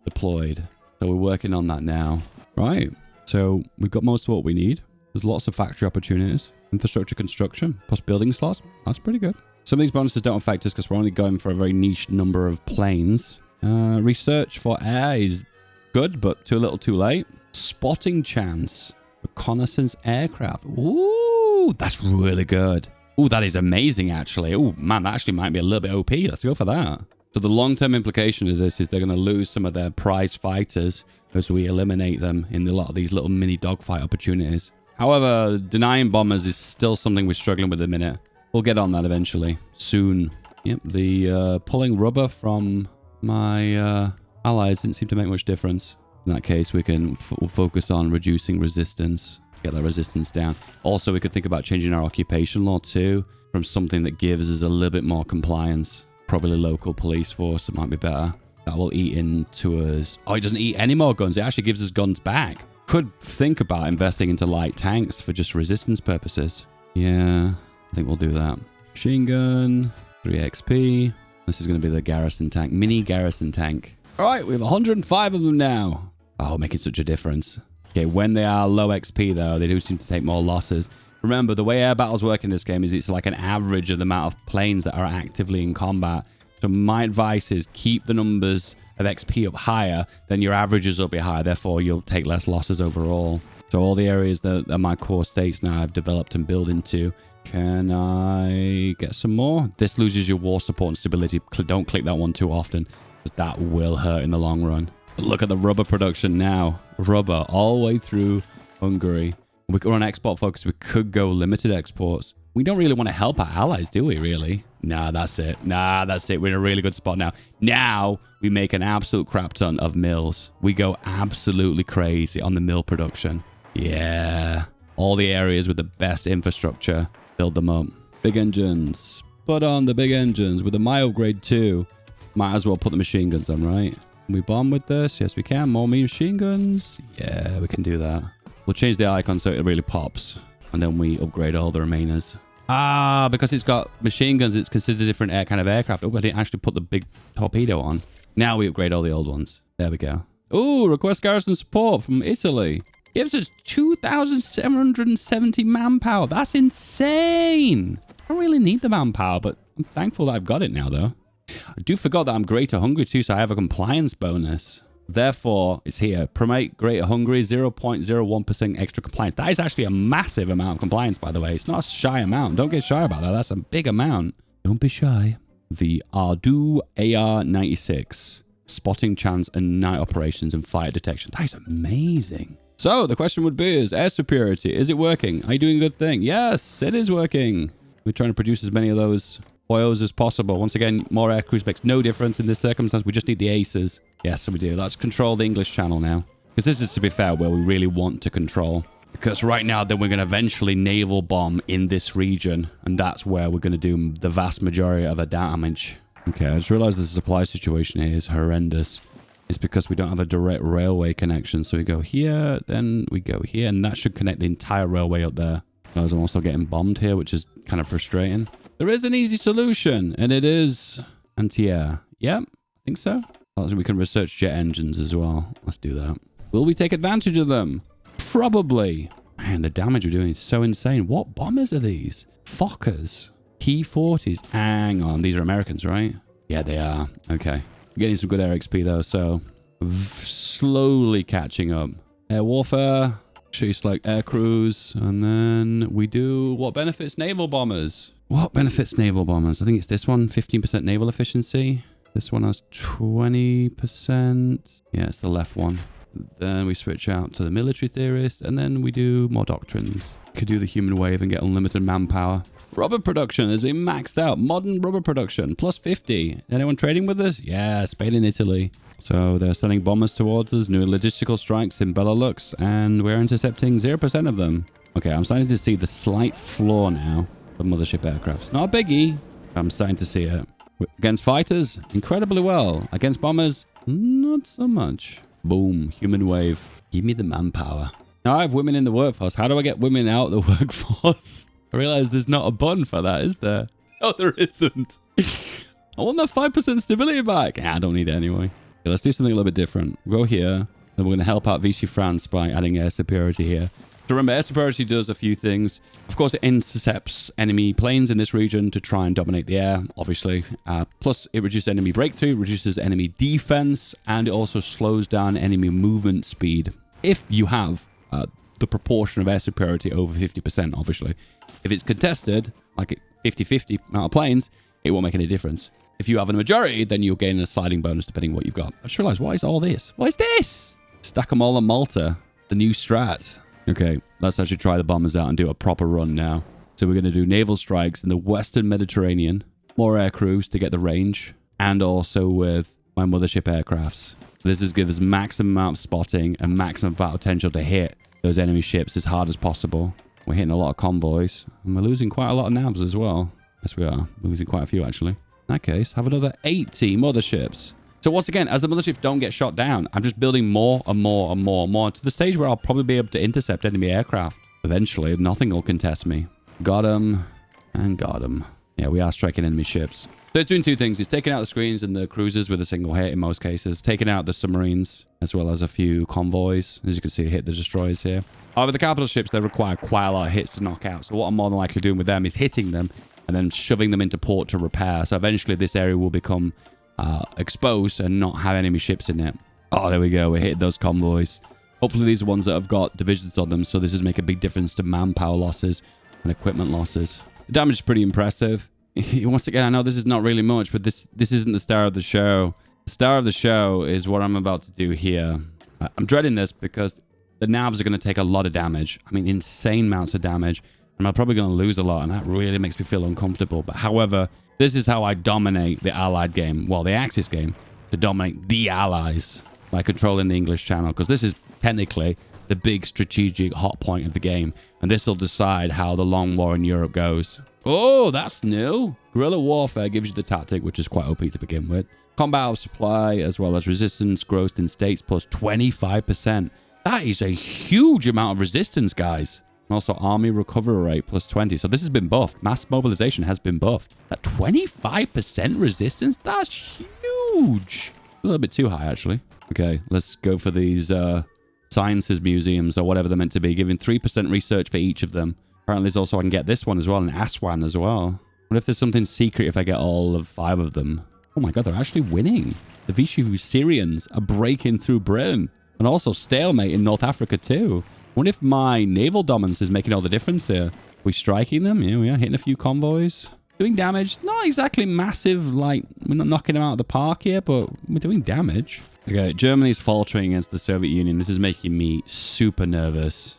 deployed. So we're working on that now. Right. So we've got most of what we need. There's lots of factory opportunities, infrastructure construction, plus building slots. That's pretty good. Some of these bonuses don't affect us because we're only going for a very niche number of planes. Research for air is good, but too little too late. Spotting chance. Reconnaissance aircraft. Ooh, that's really good. Ooh, that is amazing, actually. Ooh, man, that actually might be a little bit OP. Let's go for that. So the long-term implication of this is they're going to lose some of their prize fighters as we eliminate them in a lot of these little mini dogfight opportunities. However, denying bombers is still something we're struggling with at the minute. We'll get on that eventually. Soon. Yep, the pulling rubber from my allies didn't seem to make much difference. In that case, we can focus on reducing resistance. Get that resistance down. Also, we could think about changing our occupation law too from something that gives us a little bit more compliance. Probably local police force. It might be better. That will eat into us. Oh, it doesn't eat any more guns. It actually gives us guns back. Could think about investing into light tanks for just resistance purposes. Yeah, I think we'll do that. Machine gun, 3 XP. This is going to be the garrison tank, mini garrison tank. All right, we have 105 of them now. Oh, making such a difference. Okay, when they are low XP though, they do seem to take more losses. Remember, the way air battles work in this game is it's like an average of the amount of planes that are actively in combat. So my advice is keep the numbers of XP up higher, then your averages will be higher. Therefore, you'll take less losses overall. So all the areas that are my core states now I've developed and built into. Can I get some more? This loses your war support and stability. Don't click that one too often, because that will hurt in the long run. But look at the rubber production now. Rubber all the way through Hungary. We could run export focus. We could go limited exports. We don't really want to help our allies, do we, really? Nah, that's it. Nah, that's it. We're in a really good spot now. Now, we make an absolute crap ton of mills. We go absolutely crazy on the mill production. Yeah. All the areas with the best infrastructure, build them up. Big engines. Put on the big engines with a my upgrade too. Might as well put the machine guns on, right? Can we bomb with this? Yes, we can. More machine guns. Yeah, we can do that. We'll change the icon so it really pops. And then we upgrade all the remainers. Ah, because it's got machine guns, it's considered a different kind of aircraft. Oh, I didn't actually put the big torpedo on. Now we upgrade all the old ones. There we go. Oh, request garrison support from Italy. Gives us 2,770 manpower. That's insane. I don't really need the manpower, but I'm thankful that I've got it now, though. I do forget that I'm Greater Hungary, too, so I have a compliance bonus. Therefore, it's here. Promote Greater Hungary, 0.01% extra compliance. That is actually a massive amount of compliance, by the way. It's not a shy amount. Don't get shy about that. That's a big amount. Don't be shy. The Ardu AR-96. Spotting chance and night operations and fire detection. That is amazing. So the question would be, is air superiority, is it working? Are you doing a good thing? Yes, it is working. We're trying to produce as many of those foils as possible. Once again, more air crews makes no difference in this circumstance. We just need the aces. Yes, we do. Let's control the English Channel now. Because this is, to be fair, where we really want to control. Because right now, then we're going to eventually naval bomb in this region. And that's where we're going to do the vast majority of the damage. Okay, I just realized the supply situation here is horrendous. It's because we don't have a direct railway connection. So we go here, then we go here, and that should connect the entire railway up there. Guys, I'm also getting bombed here, which is kind of frustrating. There is an easy solution, and it is anti-air. Yep, I think so. Also, we can research jet engines as well. Let's do that. Will we take advantage of them? Probably. Man, the damage we're doing is so insane. What bombers are these? Fokkers. T-40s. Hang on, these are Americans, right? Yeah, they are. Okay. Getting some good air XP though, so slowly catching up. Air warfare, chase like air crews, and then we do what benefits naval bombers? What benefits naval bombers? I think it's this one, 15% naval efficiency. This one has 20%. Yeah, it's the left one. Then we switch out to the military theorist, and then we do more doctrines. Could do the human wave and get unlimited manpower. Rubber production has been maxed out. Modern rubber production, plus 50. Anyone trading with us? Yeah, Spain and Italy. So they're sending bombers towards us, new logistical strikes in Benelux, and we're intercepting 0% of them. Okay, I'm starting to see the slight flaw now of mothership aircraft. Not a biggie, but I'm starting to see it. Against fighters, incredibly well. Against bombers, not so much. Boom, human wave. Give me the manpower. Now I have women in the workforce. How do I get women out of the workforce? I realize there's not a button for that, is there? Oh, there isn't. I want that 5% stability back. I don't need it anyway. Okay, let's do something a little bit different. We'll go here. Then we're going to help out Vichy France by adding air superiority here. So remember, air superiority does a few things. Of course, it intercepts enemy planes in this region to try and dominate the air, obviously. Plus, it reduces enemy breakthrough, reduces enemy defense, and it also slows down enemy movement speed. If you have the proportion of air superiority over 50%, obviously. If it's contested, like 50-50 amount of planes, it won't make any difference. If you have a majority, then you'll gain a sliding bonus depending on what you've got. I just realized, what is all this? What is this? Stack them all on Malta, the new strat. Okay, let's actually try the bombers out and do a proper run now. So we're going to do naval strikes in the Western Mediterranean, more air crews to get the range, and also with my mothership aircrafts. This is give us maximum amount of spotting and maximum battle potential to hit those enemy ships as hard as possible. We're hitting a lot of convoys, and we're losing quite a lot of navs as well. Yes, we are. We're losing quite a few, actually. In that case, have another 80 motherships. So once again, as the motherships don't get shot down, I'm just building more and more and more and more to the stage where I'll probably be able to intercept enemy aircraft. Eventually, nothing will contest me. Got him and got him. Yeah, we are striking enemy ships. So it's doing two things. It's taking out the screens and the cruisers with a single hit in most cases. Taking out the submarines as well as a few convoys. As you can see, hit the destroyers here. However, the capital ships, they require quite a lot of hits to knock out. So what I'm more than likely doing with them is hitting them and then shoving them into port to repair. So eventually this area will become exposed and not have enemy ships in it. Oh, there we go. We hit those convoys. Hopefully these are ones that have got divisions on them. So this is make a big difference to manpower losses and equipment losses. The damage is pretty impressive. Once again, I know this is not really much, but this isn't the star of the show. The star of the show is what I'm about to do here. I'm dreading this because the navs are going to take a lot of damage. I mean, insane amounts of damage. And I'm probably going to lose a lot, and that really makes me feel uncomfortable. But however, this is how I dominate the Allied game, well, the Axis game, to dominate the Allies by controlling the English Channel. Because this is technically the big strategic hot point of the game. And this will decide how the long war in Europe goes. Oh, that's new. Guerrilla warfare gives you the tactic, which is quite OP to begin with. Combat of supply, as well as resistance growth in states plus 25%. That is a huge amount of resistance, guys. Also, army recovery rate plus 20. So this has been buffed. Mass mobilization has been buffed. That 25% resistance? That's huge. A little bit too high, actually. Okay, let's go for these sciences museums or whatever they're meant to be. Giving 3% research for each of them. Apparently, there's also I can get this one as well, an Aswan as well. What if there's something secret if I get all of 5 of them? Oh my god, they're actually winning. The Vichy Syrians are breaking through Britain. And also stalemate in North Africa too. What if my naval dominance is making all the difference here? Are we striking them? Yeah, we are hitting a few convoys. Doing damage. Not exactly massive, like, we're not knocking them out of the park here, but we're doing damage. Okay, Germany's faltering against the Soviet Union. This is making me super nervous.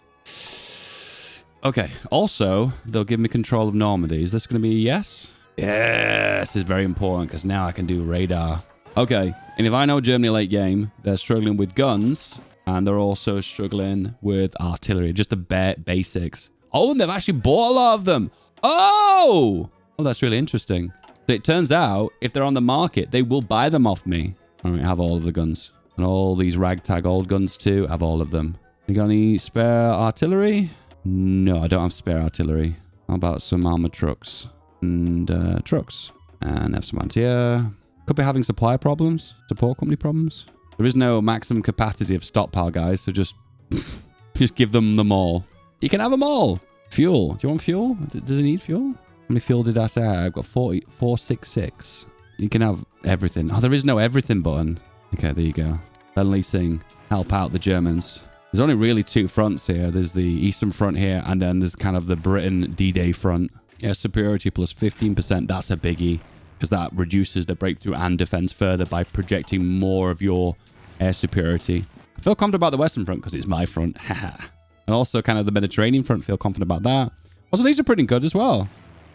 Okay, also, they'll give me control of Normandy. Is this going to be a yes? Yes, this is very important because now I can do radar. Okay, and if I know Germany late game, they're struggling with guns and they're also struggling with artillery, just the bare basics. Oh, and they've actually bought a lot of them. Oh, that's really interesting. So it turns out if they're on the market, they will buy them off me. All right, have all of the guns and all these ragtag old guns too. Have all of them. You got any spare artillery? No, I don't have spare artillery. How about some armored trucks and trucks and have some here. Could be having supply problems, support company problems. There is no maximum capacity of stockpile, guys, so just give them all. You can have them all. Fuel. Do you want fuel? Does it need fuel? How many fuel did I say? I've got 466. You can have everything. Oh, there is no everything button. Okay, there you go. Then leasing. Help out the Germans. There's only really 2 fronts here. There's the Eastern Front here, and then there's kind of the Britain D-Day front. Yeah, superiority plus 15%. That's a biggie. Because that reduces the breakthrough and defense further by projecting more of your air superiority. I feel confident about the Western Front because it's my front. And also kind of the Mediterranean Front, feel confident about that. Also, these are pretty good as well.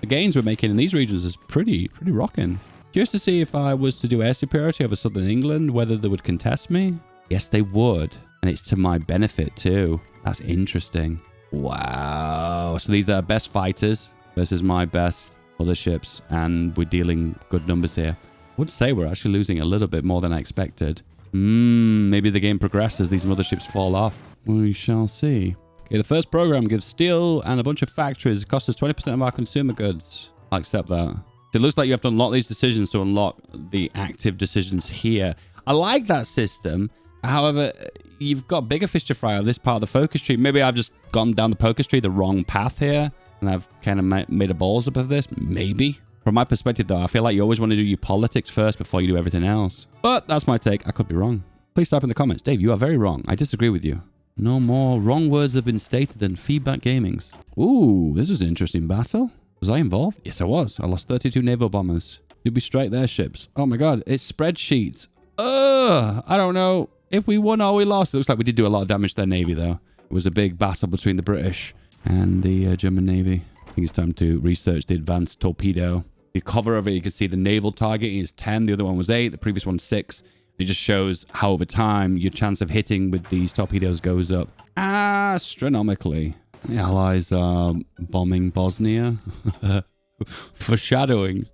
The gains we're making in these regions is pretty rocking. Curious to see if I was to do air superiority over Southern England, whether they would contest me. Yes, they would. And it's to my benefit too. That's interesting. Wow. So these are best fighters versus my best other ships, and we're dealing good numbers here. I would say we're actually losing a little bit more than I expected. Maybe the game progresses, these motherships fall off. We shall see. Okay, the first program gives steel and a bunch of factories. It costs us 20% of our consumer goods. I'll accept that. It looks like you have to unlock these decisions to unlock the active decisions here. I like that system. However, you've got bigger fish to fry of this part of the focus tree. Maybe I've just gone down the focus tree the wrong path here. And I've kind of made a balls up of this. Maybe. From my perspective, though, I feel like you always want to do your politics first before you do everything else. But that's my take. I could be wrong. Please type in the comments. Dave, you are very wrong. I disagree with you. No more wrong words have been stated than feedback gamings. Ooh, this was an interesting battle. Was I involved? Yes, I was. I lost 32 naval bombers. Did we strike their ships? Oh my god, it's spreadsheets. I don't know if we won or we lost. It looks like we did do a lot of damage to their navy, though. It was a big battle between the British and the German Navy. I think it's time to research the advanced torpedo. The cover of it, you can see the naval target is 10. The other one was 8. The previous one 6. It just shows how over time your chance of hitting with these torpedoes goes up astronomically. The Allies are bombing Bosnia. Foreshadowing.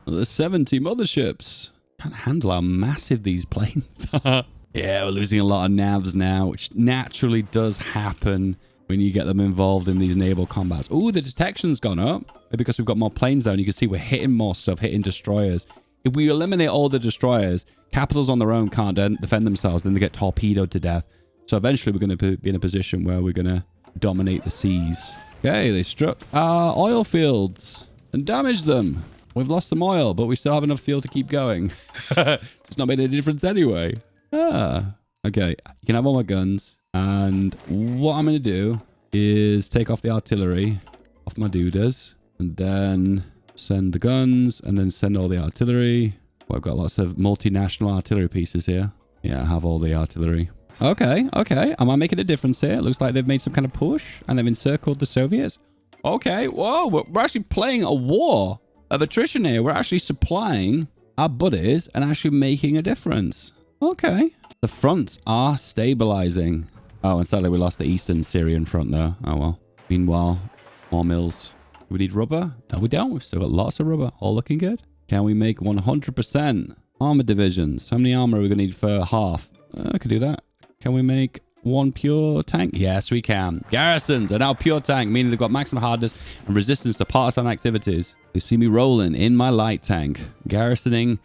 There's 70 motherships. Can't handle how massive these planes are. Yeah, we're losing a lot of navs now, which naturally does happen when you get them involved in these naval combats. Oh, the detection's gone up. Maybe because we've got more planes down. You can see we're hitting more stuff, hitting destroyers. If we eliminate all the destroyers, capitals on their own can't defend themselves. Then they get torpedoed to death. So eventually we're going to be in a position where we're going to dominate the seas. Okay, they struck our oil fields and damaged them. We've lost some oil, but we still have enough fuel to keep going. It's not made any difference anyway. Okay, you can have all my guns. And what I'm going to do is take off the artillery off my dudas and then send the guns and then send all the artillery. Well, I've got lots of multinational artillery pieces here. Yeah, I have all the artillery. Okay. Am I making a difference here? It looks like they've made some kind of push and they've encircled the Soviets. Okay, whoa, we're actually playing a war of attrition here. We're actually supplying our buddies and actually making a difference. Okay. The fronts are stabilizing. Oh, and sadly we lost the Eastern Syrian front though. Oh well. Meanwhile, more mills. Do we need rubber? No, we don't. We've still got lots of rubber. All looking good. Can we make 100% armor divisions? How many armor are we going to need for half? I could do that. Can we make one pure tank? Yes, we can. Garrisons are now pure tank, meaning they've got maximum hardness and resistance to partisan activities. You see me rolling in my light tank, garrisoning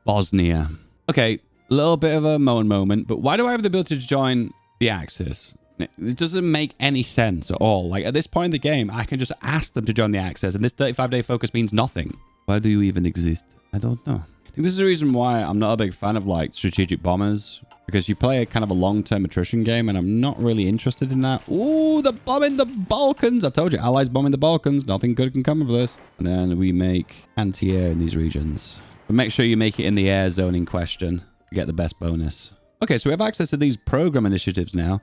Bosnia. Okay, a little bit of a moan moment, but why do I have the ability to join the Axis? It doesn't make any sense at all. Like, at this point in the game, I can just ask them to join the Axis, and this 35-day focus means nothing. Why do you even exist? I don't know. I think this is the reason why I'm not a big fan of, like, strategic bombers, because you play a kind of a long-term attrition game, and I'm not really interested in that. Ooh, the bombing the Balkans. I told you, allies bombing the Balkans. Nothing good can come of this. And then we make anti-air in these regions. But make sure you make it in the air zone in question to get the best bonus. Okay, so we have access to these program initiatives now.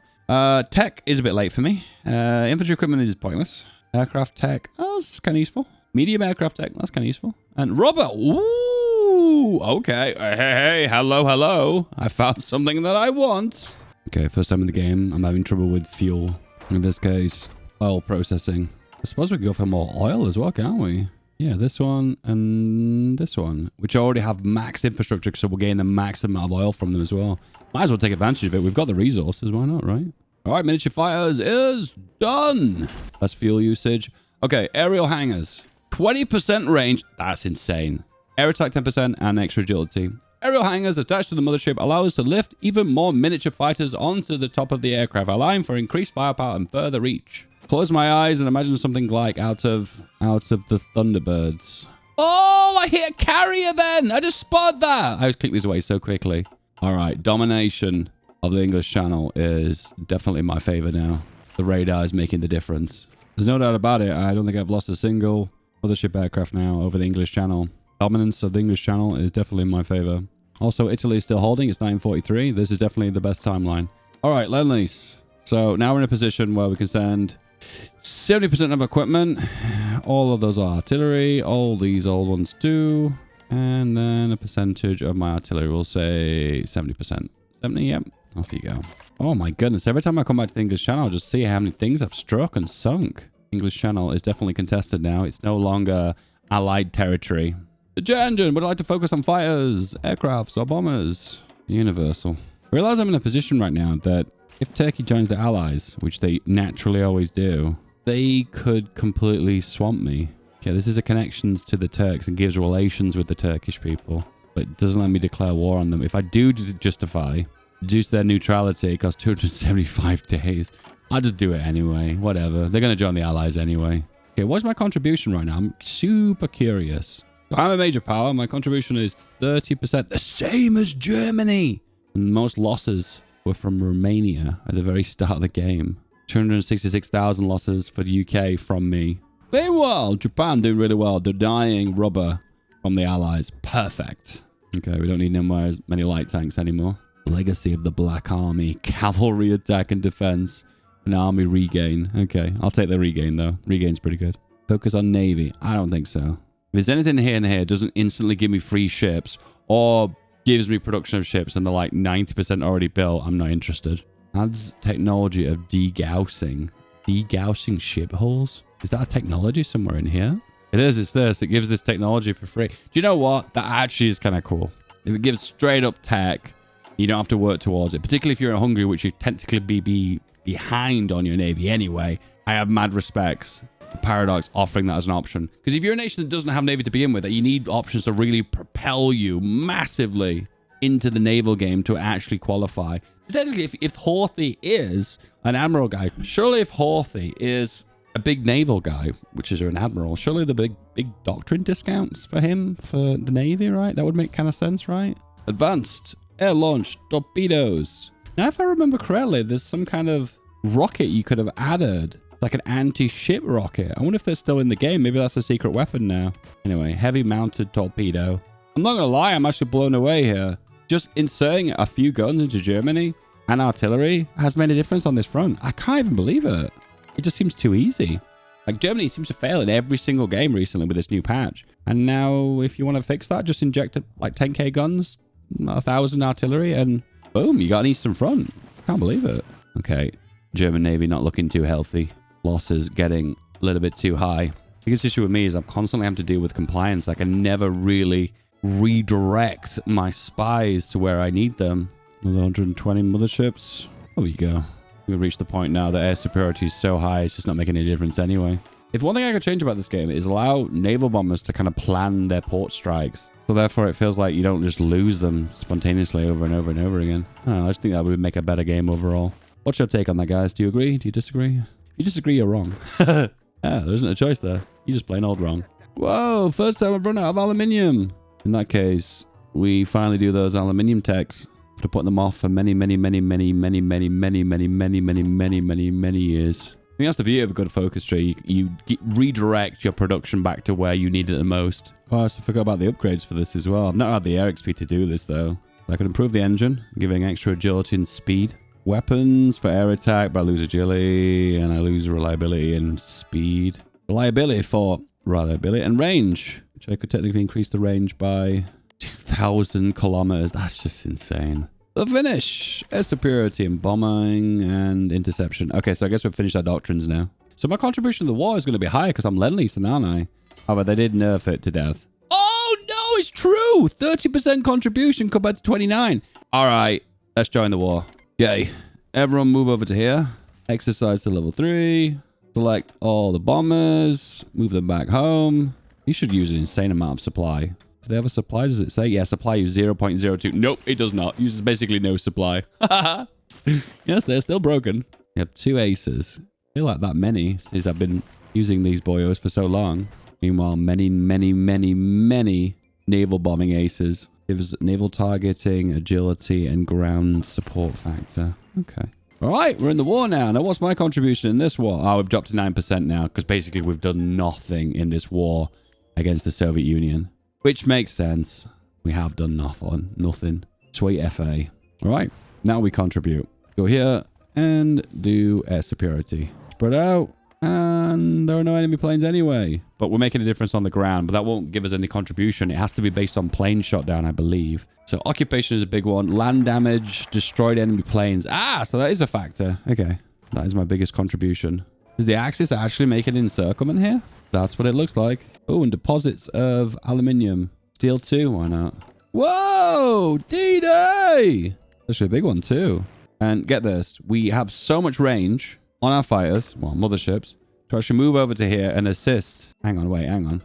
Tech is a bit late for me. Infantry equipment is pointless. Aircraft tech, oh, it's kind of useful. Medium aircraft tech, that's kind of useful. And rubber, ooh, okay. Hey, hello. I found something that I want. Okay, first time in the game, I'm having trouble with fuel. In this case, oil processing. I suppose we can go for more oil as well, can't we? Yeah, this one and this one, which already have max infrastructure, so we'll gain the max amount of oil from them as well. Might as well take advantage of it. We've got the resources. Why not, right? All right, miniature fighters is done. Less fuel usage. Okay, aerial hangars. 20% range. That's insane. Air attack 10% and extra agility. Aerial hangars attached to the mothership allow us to lift even more miniature fighters onto the top of the aircraft, allowing for increased firepower and further reach. Close my eyes and imagine something like out of the Thunderbirds. Oh, I hit a carrier then. I just spotted that. I clicked these away so quickly. All right, domination of the English Channel is definitely my favor now. The radar is making the difference. There's no doubt about it. I don't think I've lost a single mothership aircraft now over the English Channel. Dominance of the English Channel is definitely in my favor. Also, Italy is still holding. It's 1943. This is definitely the best timeline. All right, Lend-Lease. So now we're in a position where we can send 70% of equipment. All of those are artillery. All these old ones too. And then a percentage of my artillery, we'll say 70%. 70, yep. Off you go. Oh my goodness. Every time I come back to the English Channel, I'll just see how many things I've struck and sunk. English Channel is definitely contested now. It's no longer Allied territory. The jet engine would like to focus on fighters, aircrafts, or bombers. Universal. I realize I'm in a position right now that if Turkey joins the Allies, which they naturally always do, they could completely swamp me. Okay, this is a connections to the Turks and gives relations with the Turkish people, but it doesn't let me declare war on them. If I do justify, reduce their neutrality, it costs 275 days. I'll just do it anyway. Whatever. They're going to join the Allies anyway. Okay, what's my contribution right now? I'm super curious. I'm a major power. My contribution is 30%. The same as Germany. And most losses were from Romania at the very start of the game. 266,000 losses for the UK from me. Meanwhile, Japan doing really well. They're dying rubber from the Allies. Perfect. Okay, we don't need many light tanks anymore. Legacy of the Black Army. Cavalry attack and defense. An army regain. Okay, I'll take the regain though. Regain's pretty good. Focus on Navy. I don't think so. If there's anything here and here doesn't instantly give me free ships or gives me production of ships and they're like 90% already built, I'm not interested. Adds technology of degaussing. Degaussing ship hulls? Is that a technology somewhere in here? It is, it's this. It gives this technology for free. Do you know what? That actually is kind of cool. If it gives straight up tech, you don't have to work towards it. Particularly if you're in Hungary, which you technically be behind on your navy anyway. I have mad respects for Paradox offering that as an option. Because if you're a nation that doesn't have navy to begin with, you need options to really propel you massively into the naval game to actually qualify. So technically, if Horthy is an admiral guy, surely if Horthy is a big naval guy, which is an admiral, surely the big doctrine discounts for him for the navy, right? That would make kind of sense, right? Advanced air-launched torpedoes. Now, if I remember correctly, there's some kind of rocket you could have added, like an anti-ship rocket. I wonder if they're still in the game. Maybe that's a secret weapon now. Anyway, heavy-mounted torpedo. I'm not going to lie, I'm actually blown away here. Just inserting a few guns into Germany and artillery has made a difference on this front. I can't even believe it. It just seems too easy. Like, Germany seems to fail in every single game recently with this new patch. And now, if you want to fix that, just inject like 10k guns, 1,000 artillery, and boom, you got an Eastern Front. Can't believe it. Okay, German Navy not looking too healthy. Losses getting a little bit too high. Biggest issue with me is I'm constantly having to deal with compliance. I can never really redirect my spies to where I need them. Another 120 motherships. There we go. We've reached the point now that air superiority is so high, it's just not making any difference anyway. If one thing I could change about this game is allow naval bombers to kind of plan their port strikes. So therefore, it feels like you don't just lose them spontaneously over and over and over again. I don't know. I just think that would make a better game overall. What's your take on that, guys? Do you agree? Do you disagree? If you disagree, you're wrong. Yeah, there isn't a choice there. You're just plain old wrong. Whoa, first time I've run out of aluminium. In that case, we finally do those aluminium techs. To put them off for many years. I think that's the beauty of a good focus tree. You redirect your production back to where you need it the most. Oh, I also forgot about the upgrades for this as well. I've not had the air XP to do this though. I could improve the engine, giving extra agility and speed. Weapons for air attack, but I lose agility and I lose reliability and speed. Reliability and range, which I could technically increase the range by 2,000 kilometers. That's just insane. The finish. Air superiority and bombing and interception. Okay, so I guess we've finished our doctrines now. So my contribution to the war is going to be higher because I'm Lend-Lease, aren't I? However, they did nerf it to death. Oh, no, it's true. 30% contribution compared to 29. All right, let's join the war. Okay, everyone move over to here. Exercise to level 3. Select all the bombers. Move them back home. You should use an insane amount of supply. Do they have a supply? Does it say? Yeah, supply use 0.02. Nope, it does not. Uses basically no supply. Yes, they're still broken. You have 2 aces. I feel like that many since I've been using these boyos for so long. Meanwhile, many naval bombing aces. Gives naval targeting, agility, and ground support factor. Okay. All right, we're in the war now. Now, what's my contribution in this war? Oh, we've dropped to 9% now because basically we've done nothing in this war against the Soviet Union. Which makes sense. We have done nothing. Sweet FA. All right. Now we contribute. Go here and do air superiority. Spread out. And there are no enemy planes anyway. But we're making a difference on the ground. But that won't give us any contribution. It has to be based on plane shutdown, I believe. So occupation is a big one. Land damage. Destroyed enemy planes. Ah, so that is a factor. Okay. That is my biggest contribution. Is the Axis actually making an encirclement here? That's what it looks like. Oh, and deposits of aluminium. Steel 2, why not? Whoa! D-Day! That's actually a big one too. And get this. We have so much range on our fighters, well, motherships, to actually move over to here and assist. Hang on, wait, hang on.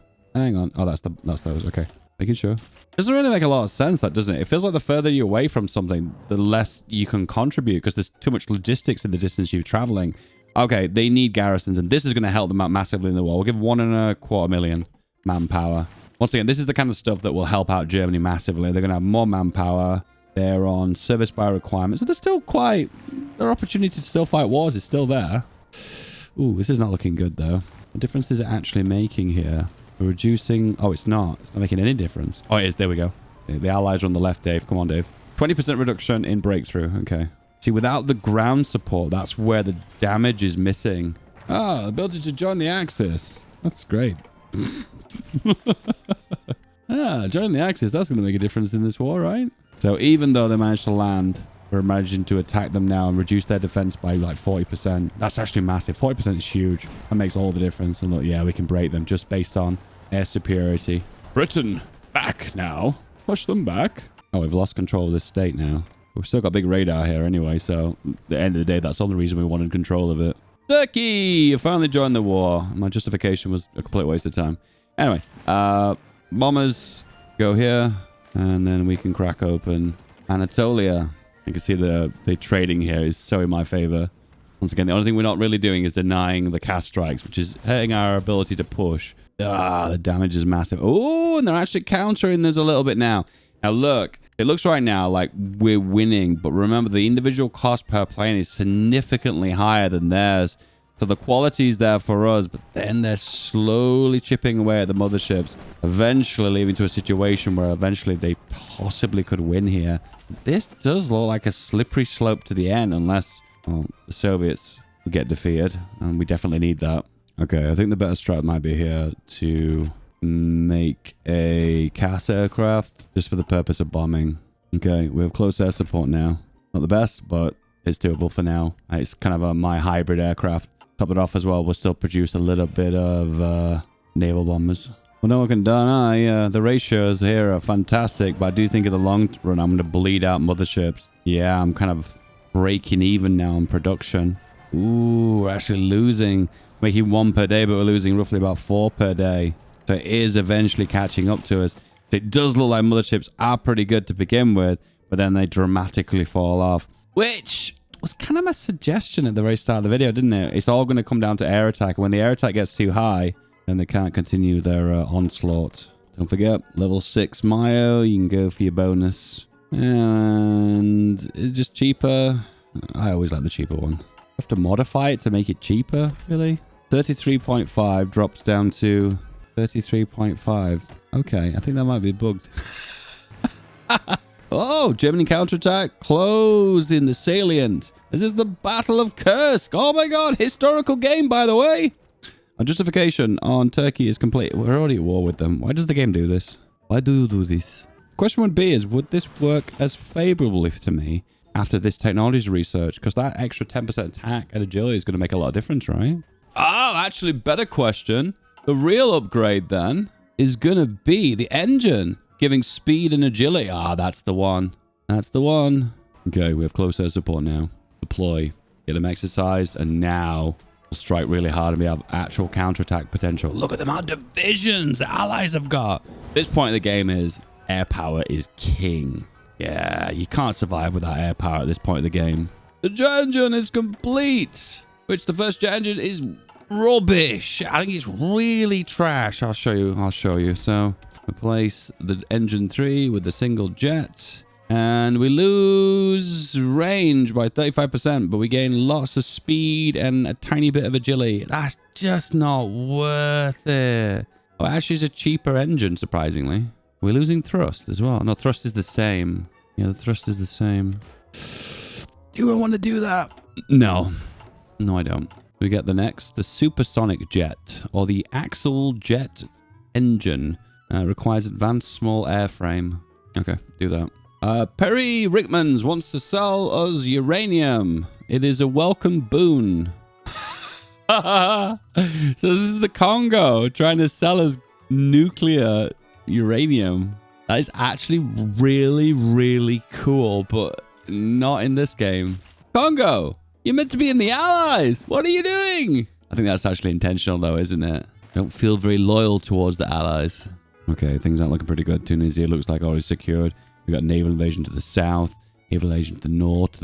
Oh, that's those, okay. Making sure. Doesn't really make a lot of sense, that, doesn't it? It feels like the further you're away from something, the less you can contribute because there's too much logistics in the distance you're traveling. Okay, they need garrisons, and this is going to help them out massively in the war. We'll give 1.25 million manpower. Once again, this is the kind of stuff that will help out Germany massively. They're going to have more manpower. They're on service by requirement. So there's still their opportunity to still fight wars is still there. Ooh, this is not looking good, though. What difference is it actually making here? We're reducing... Oh, it's not. It's not making any difference. Oh, it is. There we go. The allies are on the left, Dave. Come on, Dave. 20% reduction in breakthrough. Okay. See, without the ground support, that's where the damage is missing. Ah, the ability to join the Axis. That's great. Joining the Axis, that's going to make a difference in this war, right? So even though they managed to land, we're managing to attack them now and reduce their defense by like 40%. That's actually massive. 40% is huge. That makes all the difference. And look, yeah, we can break them just based on air superiority. Britain, back now. Push them back. Oh, we've lost control of this state now. We've still got big radar here anyway, so at the end of the day, that's the only reason we wanted control of it. Turkey! You finally joined the war. My justification was a complete waste of time. Anyway, bombers go here, and then we can crack open Anatolia. You can see the trading here is so in my favor. Once again, the only thing we're not really doing is denying the cast strikes, which is hurting our ability to push. Ah, the damage is massive. Oh, and they're actually countering this a little bit now. Now look, it looks right now like we're winning, but remember the individual cost per plane is significantly higher than theirs. So the quality is there for us, but then they're slowly chipping away at the motherships, eventually leading to a situation where eventually they possibly could win here. This does look like a slippery slope to the end unless, well, the Soviets get defeated, and we definitely need that. Okay, I think the better strat might be here to make a CAS aircraft just for the purpose of bombing. Okay, we have close air support now. Not the best, but it's doable for now. It's kind of my hybrid aircraft. Top it off as well, we'll still produce a little bit of naval bombers. Well, no one can deny the ratios here are fantastic, but I do think in the long run I'm going to bleed out motherships. Yeah, I'm kind of breaking even now on production. Ooh, we're actually losing, making 1 per day, but we're losing roughly about 4 per day. So it is eventually catching up to us. It does look like motherships are pretty good to begin with, but then they dramatically fall off, which was kind of my suggestion at the very start of the video, didn't it? It's all going to come down to air attack. And when the air attack gets too high, then they can't continue their onslaught. Don't forget, level 6 Mayo, you can go for your bonus. And it's just cheaper. I always like the cheaper one. Have to modify it to make it cheaper, really? 33.5 drops down to 33.5. Okay, I think that might be bugged. Oh, Germany counterattack closed in the salient. This is the Battle of Kursk. Oh my god, historical game, by the way. Our justification on Turkey is complete. We're already at war with them. Why does the game do this? Why do you do this? Question would be is, would this work as favorably to me after this technology research? Because that extra 10% attack and agility is going to make a lot of difference, right? Oh, actually, better question. The real upgrade then is going to be the engine giving speed and agility. Ah, that's the one. That's the one. Okay, we have close air support now. Deploy. Get them exercise. And now we'll strike really hard and we have actual counterattack potential. Look at the amount of divisions the allies have got. This point of the game is air power is king. Yeah, you can't survive without air power at this point of the game. The jet engine is complete, which the first jet engine is rubbish. I think it's really trash. I'll show you. So replace the engine 3 with the single jet. And we lose range by 35%, but we gain lots of speed and a tiny bit of agility. That's just not worth it. Oh, actually, it's a cheaper engine, surprisingly. We're losing thrust as well. No, thrust is the same. Yeah, the thrust is the same. Do I want to do that? No. No, I don't. We get the next, the supersonic jet, or the axial jet engine. Requires advanced small airframe. Okay, do that. Perry Rickmans wants to sell us uranium. It is a welcome boon. So this is the Congo trying to sell us nuclear uranium. That is actually really, really cool, but not in this game. Congo, you're meant to be in the Allies. What are you doing? I think that's actually intentional though, isn't it? I don't feel very loyal towards the Allies. Okay, things aren't looking pretty good. Tunisia looks like already secured. We've got naval invasion to the south, naval invasion to the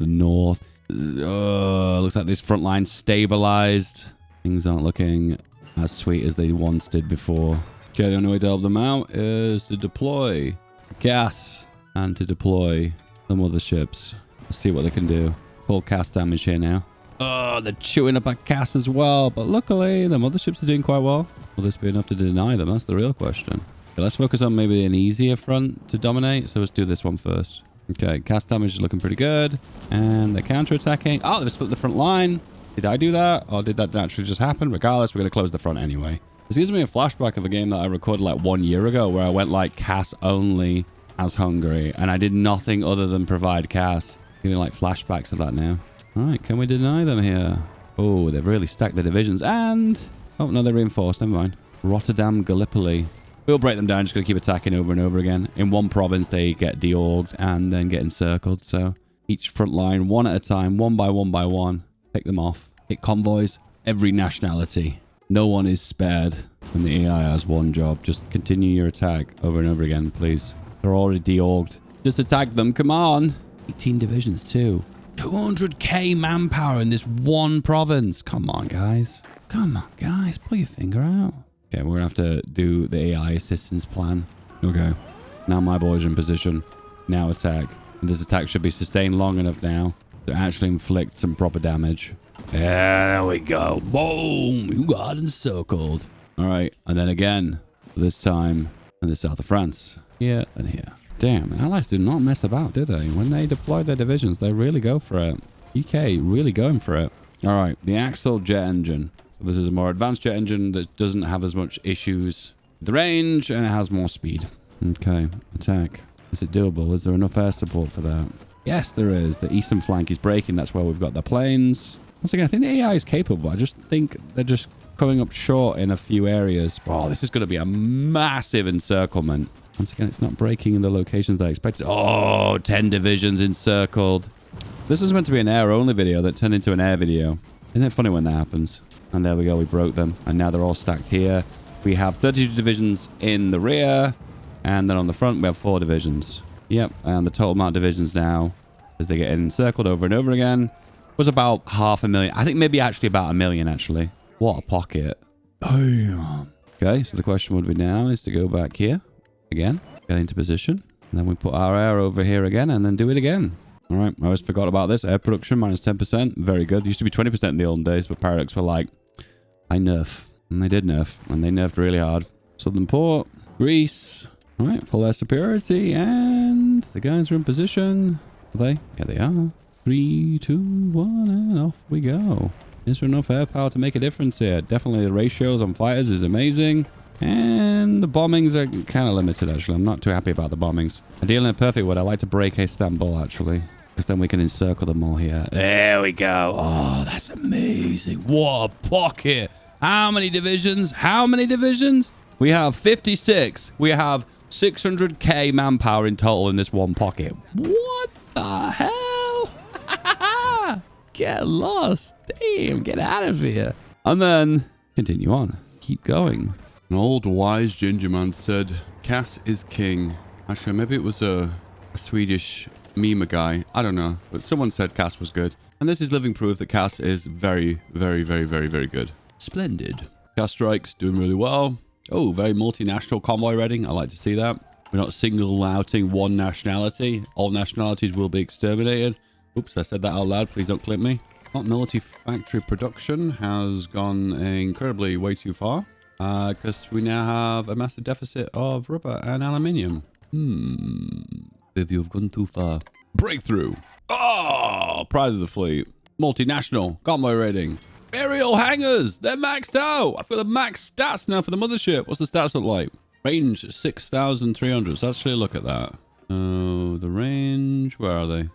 north. Looks like this front line stabilized. Things aren't looking as sweet as they once did before. Okay, the only way to help them out is to deploy gas and to deploy the motherships. Let's see what they can do. Full cast damage here now. Oh, they're chewing up our cast as well. But luckily, the motherships are doing quite well. Will this be enough to deny them? That's the real question. Okay, let's focus on maybe an easier front to dominate. So let's do this one first. Okay, cast damage is looking pretty good. And they're counter-attacking. Oh, they've split the front line. Did I do that? Or did that naturally just happen? Regardless, we're going to close the front anyway. This gives me a flashback of a game that I recorded like 1 year ago where I went like CAS only as Hungary. And I did nothing other than provide CAS. Getting like flashbacks of that now. All right, can we deny them here? Oh, they've really stacked the divisions. And... oh, no, they're reinforced. Never mind. Rotterdam, Gallipoli. We'll break them down. Just going to keep attacking over and over again. In one province, they get deorged and then get encircled. So each front line, one at a time, one by one. Pick them off. Hit convoys. Every nationality. No one is spared. And the AI has one job. Just continue your attack over and over again, please. They're already deorged. Just attack them. Come on. 18 divisions too. 200k manpower in this one province. Come on, guys. Come on, guys. Pull your finger out. Okay, we're going to have to do the AI assistance plan. Okay. Now my boys are in position. Now attack. And this attack should be sustained long enough now to actually inflict some proper damage. Yeah, there we go. Boom. You got encircled. All right. And then again, this time in the south of France. Here and here. Damn, the Allies do not mess about, do they? When they deploy their divisions, they really go for it. UK really going for it. All right. The axial jet engine. So this is a more advanced jet engine that doesn't have as much issues with the range and it has more speed. Okay. Attack. Is it doable? Is there enough air support for that? Yes, there is. The eastern flank is breaking. That's where we've got the planes. Once again, I think the AI is capable. I just think they're just coming up short in a few areas. Oh, this is going to be a massive encirclement. Once again, it's not breaking in the locations I expected. Oh, 10 divisions encircled. This was meant to be an air-only video that turned into an air video. Isn't it funny when that happens? And there we go. We broke them. And now they're all stacked here. We have 32 divisions in the rear. And then on the front, we have 4 divisions. Yep. And the total amount of divisions now, as they get encircled over and over again, was about 500,000. I think maybe actually about 1 million, actually. What a pocket. Damn. Okay, so the question would be now is to go back here again, get into position. And then we put our air over here again and then do it again. All right, I always forgot about this. Air production minus 10%. Very good. It used to be 20% in the olden days, but Paradox were like, I nerf. And they did nerf. And they nerfed really hard. Southern port. Greece. All right, full air superiority. And the guys are in position. Are they? Yeah, they are. 3, 2, 1, and off we go. Is there enough air power to make a difference here? Definitely the ratios on fighters is amazing. And the bombings are kind of limited, actually. I'm not too happy about the bombings. Ideally, in a perfect world, I like to break Istanbul, actually. Because then we can encircle them all here. There we go. Oh, that's amazing. What a pocket. How many divisions? How many divisions? We have 56. We have 600k manpower in total in this one pocket. What the hell? Get lost. Damn, get out of here. And then continue on. Keep going. An old wise ginger man said, Cass is king. Actually, maybe it was a Swedish meme guy. I don't know. But someone said Cass was good. And this is living proof that Cass is very, very, very, very, very good. Splendid. Cass strikes doing really well. Oh, very multinational convoy raiding. I like to see that. We're not single outing one nationality. All nationalities will be exterminated. Oops, I said that out loud. Please don't clip me. Not military factory production has gone incredibly way too far. Because we now have a massive deficit of rubber and aluminium. If you've gone too far. Breakthrough. Oh, prize of the fleet. Multinational convoy raiding. Aerial hangars. They're maxed out. I've got the max stats now for the mothership. What's the stats look like? Range 6,300. Let's actually look at that. Oh, the range. Where are they?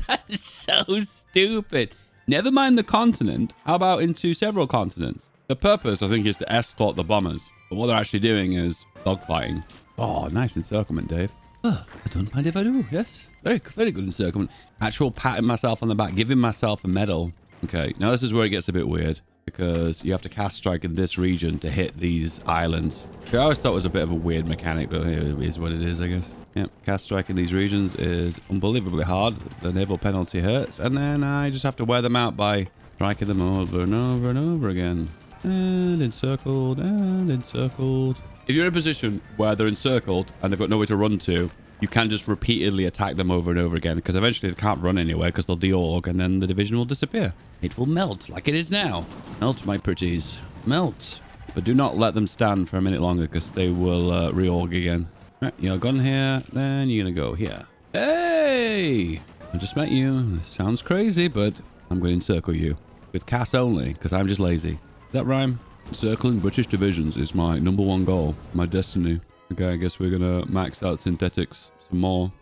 That's so stupid. Never mind the continent. How about into several continents? The purpose, I think, is to escort the bombers. But what they're actually doing is dogfighting. Oh, nice encirclement, Dave. Oh, I don't mind if I do. Yes. Very, very good encirclement. Actual patting myself on the back, giving myself a medal. Okay, now this is where it gets a bit weird. Because you have to cast strike in this region to hit these islands. I always thought it was a bit of a weird mechanic, but it is what it is, I guess. Yep, cast strike in these regions is unbelievably hard. The naval penalty hurts, and then I just have to wear them out by striking them over and over and over again. And encircled, and encircled. If you're in a position where they're encircled and they've got nowhere to run to, you can just repeatedly attack them over and over again, because eventually they can't run anywhere because they'll de-org and then the division will disappear. It will melt like it is now. Melt, my pretties. Melt. But do not let them stand for a minute longer because they will re-org again. Right, you're gone here, then you're going to go here. Hey! I just met you. This sounds crazy, but I'm going to encircle you. With Cass only, because I'm just lazy. Does that rhyme? Encircling British divisions is my #1 goal. My destiny. Okay, I guess we're going to max out synthetics. Some more.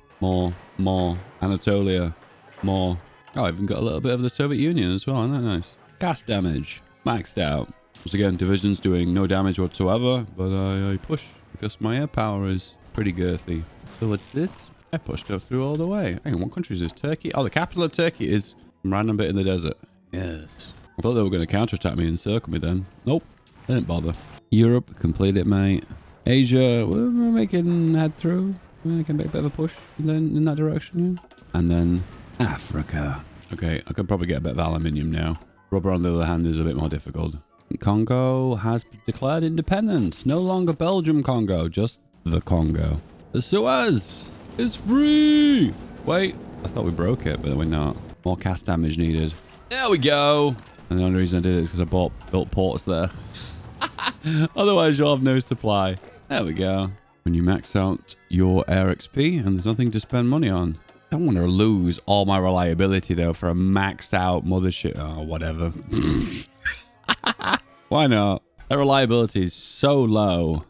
Anatolia. More. Oh, I've even got a little bit of the Soviet Union as well. Isn't that nice? Gas damage. Maxed out. Once again, divisions doing no damage whatsoever, but I push because my air power is pretty girthy. So what's this? I pushed up through all the way. Hang on, what country is this? Turkey? Oh, the capital of Turkey is some random bit in the desert. Yes. I thought they were going to counterattack me and encircle me then. Nope. They didn't bother. Europe, complete it, mate. Asia, we're making head through. We can make a bit of a push in that direction, yeah. And then Africa. Okay, I could probably get a bit of aluminium now. Rubber, on the other hand, is a bit more difficult. Congo has declared independence. No longer Belgium Congo, just the Congo. The Suez is free. Wait, I thought we broke it, but we're not. More cast damage needed. There we go. And the only reason I did it is because I built ports there. Otherwise, you'll have no supply. There we go. When you max out your air XP and there's nothing to spend money on. I don't want to lose all my reliability, though, for a maxed out mothership. Oh, whatever. Why not? That reliability is so low.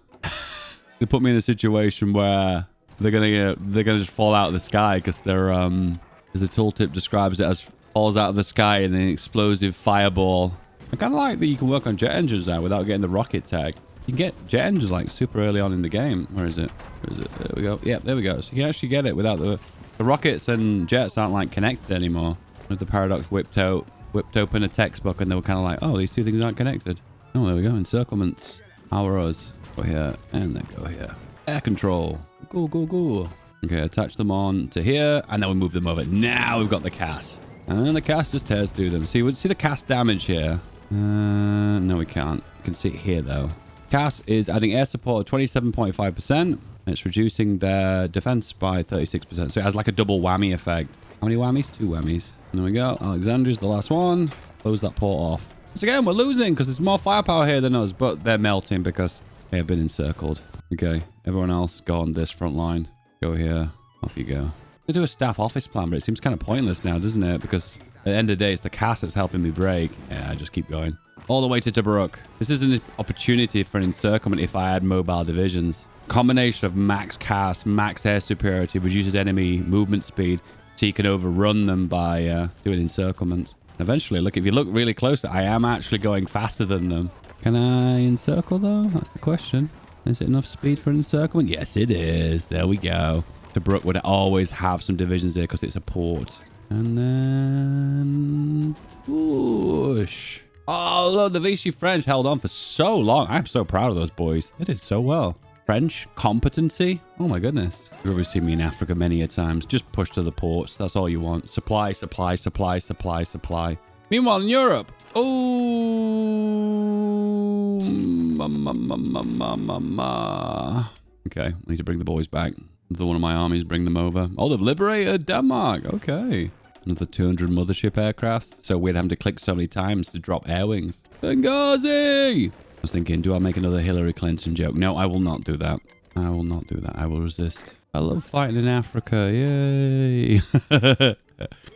They put me in a situation where they're gonna just fall out of the sky because they're as the tooltip describes it, as falls out of the sky in an explosive fireball. I kind of like that you can work on jet engines now without getting the rocket tag. You can get jet engines like super early on in the game. Where is it? Where is it? There we go. Yeah, there we go. So you can actually get it without the The rockets and jets aren't like connected anymore. As the Paradox whipped open a textbook and they were kind of like, oh, these two things aren't connected. Oh, there we go. Encirclements. Power us. Go here and then go here. Air control. Go, go, go. Okay, attach them on to here and then we move them over. Now we've got the cast. And the cast just tears through them. See, see the cast damage here. No, we can't. You can see it here though. Cast is adding air support of 27.5%. It's reducing their defense by 36%. So it has like a double whammy effect. How many whammies? 2 whammies. And there we go. Alexander's the last one. Close that port off. Once again, we're losing because there's more firepower here than us, but they're melting because they have been encircled. Okay, everyone else go on this front line. Go here. Off you go. I do a staff office plan, but it seems kind of pointless now, doesn't it? Because at the end of the day, it's the cast that's helping me break. Yeah, I just keep going. All the way to Tobruk. This is an opportunity for an encirclement if I add mobile divisions. Combination of max cast, max air superiority, reduces enemy movement speed, so you can overrun them by doing encirclement. Eventually, look, if you look really close, I am actually going faster than them. Can I encircle though? That's the question. Is it enough speed for an encirclement? Yes, it is. There we go. Tobruk would always have some divisions here because it's a port. And then... whoosh. Oh, look, the Vichy French held on for so long. I'm so proud of those boys. They did so well. French competency. Oh my goodness. You've already seen me in Africa many a times. Just push to the ports. That's all you want. Supply, supply, supply, supply, supply. Meanwhile, in Europe. Oh. Okay. I need to bring the boys back. Another one of my armies. Bring them over. Oh, they've liberated Denmark. Okay. Another 200 mothership aircraft. So weird having to click so many times to drop air wings. Benghazi! I was thinking, do I make another Hillary Clinton joke? No, I will not do that. I will not do that. I will resist. I love fighting in Africa. Yay.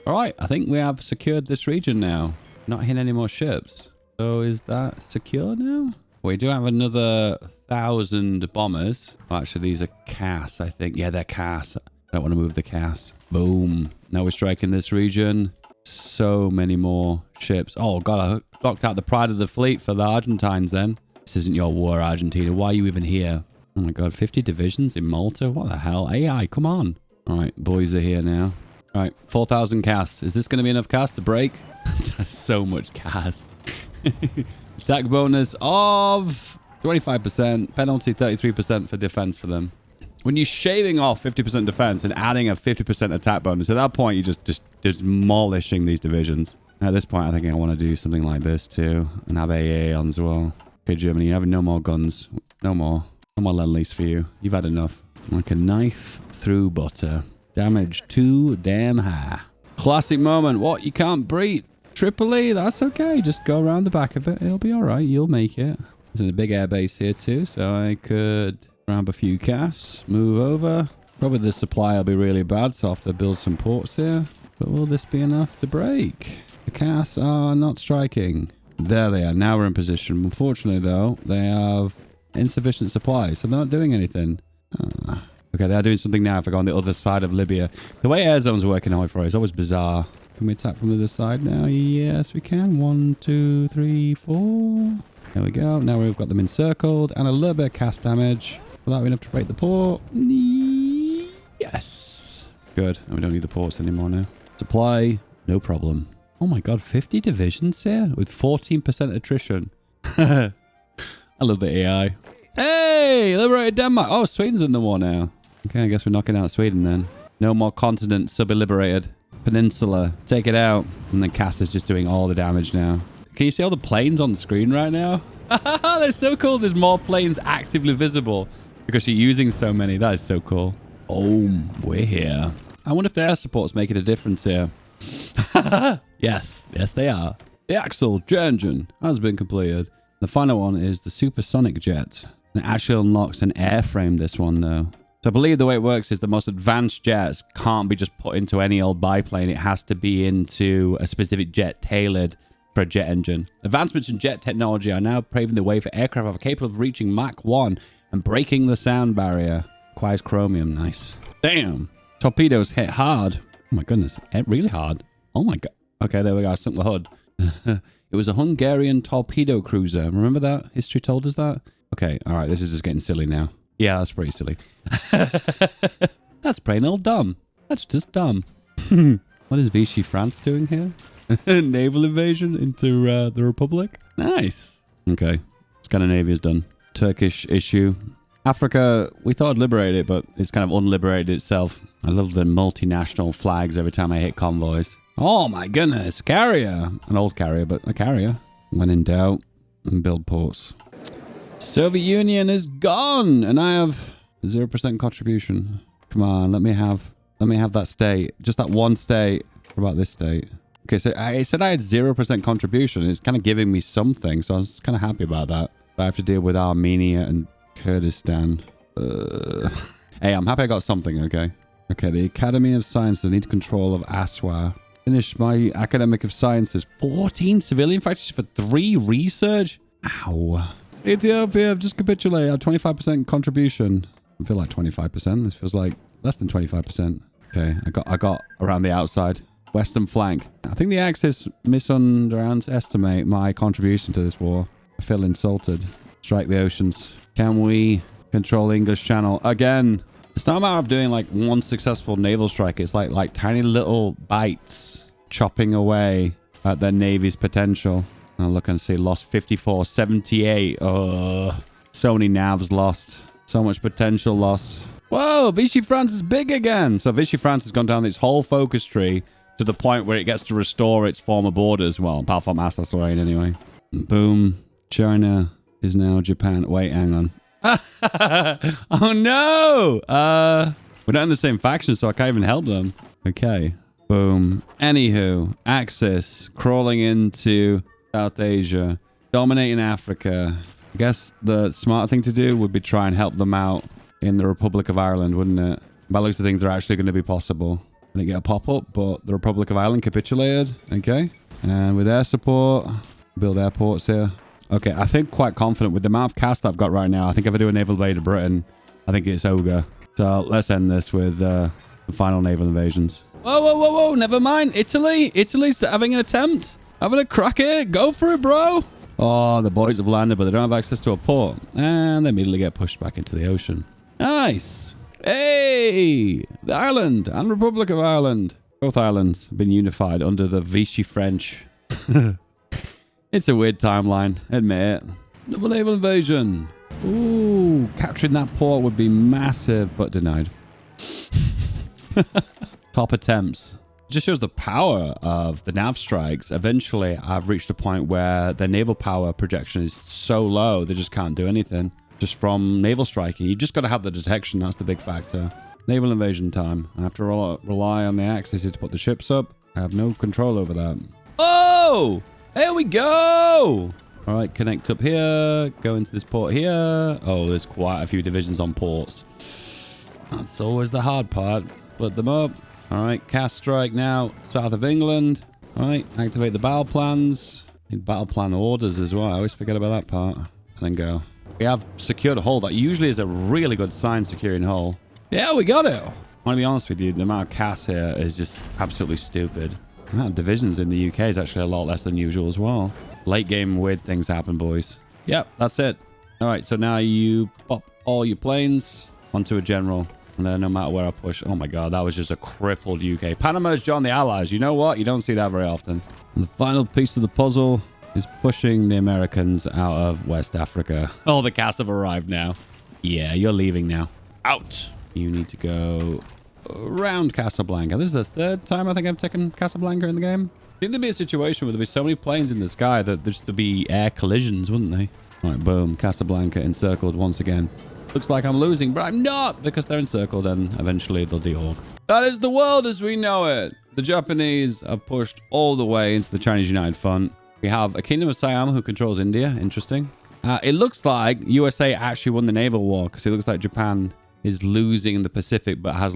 All right. I think we have secured this region now. Not hitting any more ships. So is that secure now? We do have another 1,000 bombers. Oh, actually, these are casts, I think. Yeah, they're casts. I don't want to move the cast. Boom. Now we're striking this region. So many more ships. Oh, God, I knocked out the pride of the fleet for the Argentines then. This isn't your war, Argentina. Why are you even here? Oh, my God, 50 divisions in Malta? What the hell? AI, come on. All right, boys are here now. All right, 4,000 casts. Is this going to be enough cast to break? That's so much cast. Attack bonus of 25%. Penalty 33% for defense for them. When you're shaving off 50% defense and adding a 50% attack bonus, at that point, you're just demolishing these divisions. At this point, I think I want to do something like this too and have AA on as well. Okay, Germany, you have no more guns. No more. No more Lend-Lease for you. You've had enough. Like a knife through butter. Damage too damn high. Classic moment. What? You can't breathe. Tripoli? That's okay. Just go around the back of it. It'll be all right. You'll make it. There's a big airbase here too, so I could grab a few casts, move over. Probably the supply will be really bad, so I'll have to build some ports here. But will this be enough to break? The casts are not striking. There they are. Now we're in position. Unfortunately, though, they have insufficient supply, so they're not doing anything. Okay, they are doing something now if I go on the other side of Libya. The way air zones work in Hoi is always bizarre. Can we attack from the other side now? Yes, we can. 1, 2, 3, 4. There we go. Now we've got them encircled and a little bit of cast damage. Will that be enough to break the port? Yes. Good. And we don't need the ports anymore now. Supply, no problem. Oh my God, 50 divisions here with 14% attrition. I love the AI. Hey, liberated Denmark. Oh, Sweden's in the war now. Okay, I guess we're knocking out Sweden then. No more continent, sub-liberated. Peninsula, take it out. And then Cass is just doing all the damage now. Can you see all the planes on the screen right now? They're so cool. There's more planes actively visible because you're using so many. That is so cool. Oh, we're here. I wonder if the air support's making a difference here. Yes, they are. The Axel jet engine has been completed. The final one is the supersonic jet. It actually unlocks an airframe, this one, though. So I believe the way it works is the most advanced jets can't be just put into any old biplane. It has to be into a specific jet tailored for a jet engine. Advancements in jet technology are now paving the way for aircraft that are capable of reaching Mach 1 and breaking the sound barrier. Requires chromium. Nice. Damn. Torpedoes hit hard. Oh my goodness. Hit really hard. Oh my God. Okay, there we go. I sunk the hood. It was a Hungarian torpedo cruiser. Remember that? History told us that? Okay, all right. This is just getting silly now. Yeah, that's pretty silly. That's plain old dumb. That's just dumb. What is Vichy France doing here? Naval invasion into the Republic? Nice. Okay. Scandinavia's done. Turkish issue. Africa, we thought I'd liberate it, but it's kind of unliberated itself. I love the multinational flags every time I hit convoys. Oh my goodness. Carrier. An old carrier, but a carrier. When in doubt, build ports. Soviet Union is gone, and I have 0% contribution. Come on, let me have that state. Just that one state. What about this state? Okay, so I said I had 0% contribution. It's kind of giving me something, so I was kind of happy about that. But I have to deal with Armenia and Kurdistan. Hey, I'm happy I got something, okay? Okay, the Academy of Sciences need control of Aswa. Finish my Academic of Sciences. 14 civilian factions for 3 research? Ow. Ethiopia, I've just capitulated. I have 25% contribution. I feel like 25%. This feels like less than 25%. Okay, I got around the outside. Western flank. I think the Axis underestimate my contribution to this war. I feel insulted. Strike the oceans. Can we control the English Channel? Again, it's not a matter of doing like one successful naval strike. It's like tiny little bites chopping away at their navy's potential. I'll look and see. Lost 54, 78. Oh, so many navs lost. So much potential lost. Whoa, Vichy France is big again. So Vichy France has gone down this whole focus tree to the point where it gets to restore its former borders. Well, apart from Alsace-Lorraine anyway. Boom. China is now Japan. Wait, hang on. Oh no! We're not in the same faction, so I can't even help them. Okay. Boom. Anywho, Axis crawling into South Asia, dominating Africa. I guess the smart thing to do would be try and help them out in the Republic of Ireland, wouldn't it? By the looks of things, they're actually going to be possible. Didn't get a pop-up, but the Republic of Ireland capitulated. Okay. And with air support, build airports here. Okay, I think quite confident with the amount of cast I've got right now. I think if I do a naval invasion of Britain, I think it's ogre. So let's end this with the final naval invasions. Whoa, whoa, whoa, whoa. Never mind. Italy. Italy's having an attempt. Having a crack at it. Go for it, bro. Oh, the boys have landed, but they don't have access to a port. And they immediately get pushed back into the ocean. Nice. Hey, the Ireland and Republic of Ireland. Both islands have been unified under the Vichy French. It's a weird timeline, admit it. Double naval invasion. Ooh, capturing that port would be massive, but denied. Top attempts. Just shows the power of the nav strikes. Eventually, I've reached a point where their naval power projection is so low, they just can't do anything. Just from naval striking. You just got to have the detection. That's the big factor. Naval invasion time. I have to rely on the Axis to put the ships up. I have no control over that. Oh! Here we go! All right, connect up here. Go into this port here. Oh, there's quite a few divisions on ports. That's always the hard part. Split them up. All right, cast strike now. South of England. All right, activate the battle plans. Need battle plan orders as well. I always forget about that part. And then go. We have secured a hull. That usually is a really good sign, securing hull. Yeah, we got it. I want to be honest with you. The amount of cast here is just absolutely stupid. The amount of divisions in the UK is actually a lot less than usual as well. Late game weird things happen, boys. Yep, that's it. All right, so now you pop all your planes onto a general. And then no matter where I push... Oh my god, that was just a crippled UK. Panama's joined the Allies. You know what? You don't see that very often. And the final piece of the puzzle is pushing the Americans out of West Africa. Oh, the cast have arrived now. Yeah, you're leaving now. Out. You need to go around Casablanca. This is the 3rd time I think I've taken Casablanca in the game. I think there'd be a situation where there'd be so many planes in the sky that there'd be air collisions, wouldn't they? All right, boom. Casablanca encircled once again. Looks like I'm losing, but I'm not, because they're encircled and eventually they'll de-org. That is the world as we know it. The Japanese have pushed all the way into the Chinese United Front. We have a Kingdom of Siam who controls India. Interesting. It looks like USA actually won the naval war, because it looks like Japan is losing in the Pacific, but has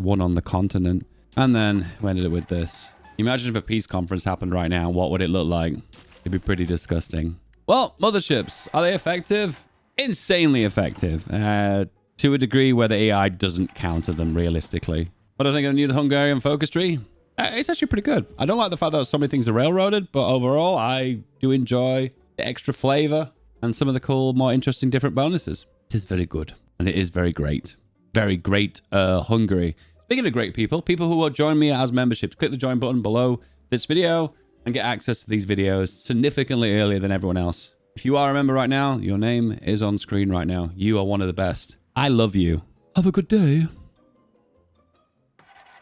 won on the continent. And then we ended it with this. Imagine if a peace conference happened right now. What would it look like? It'd be pretty disgusting. Well, motherships, are they effective? Insanely effective. To a degree where the AI doesn't counter them realistically. What do I think of the new Hungarian focus tree? It's actually pretty good. I don't like the fact that so many things are railroaded, but overall, I do enjoy the extra flavor and some of the cool, more interesting, different bonuses. It is very good. And it is very great. Very great, Hungary. Speaking of great people, people who will join me as memberships, click the join button below this video and get access to these videos significantly earlier than everyone else. If you are a member right now, your name is on screen right now. You are one of the best. I love you. Have a good day.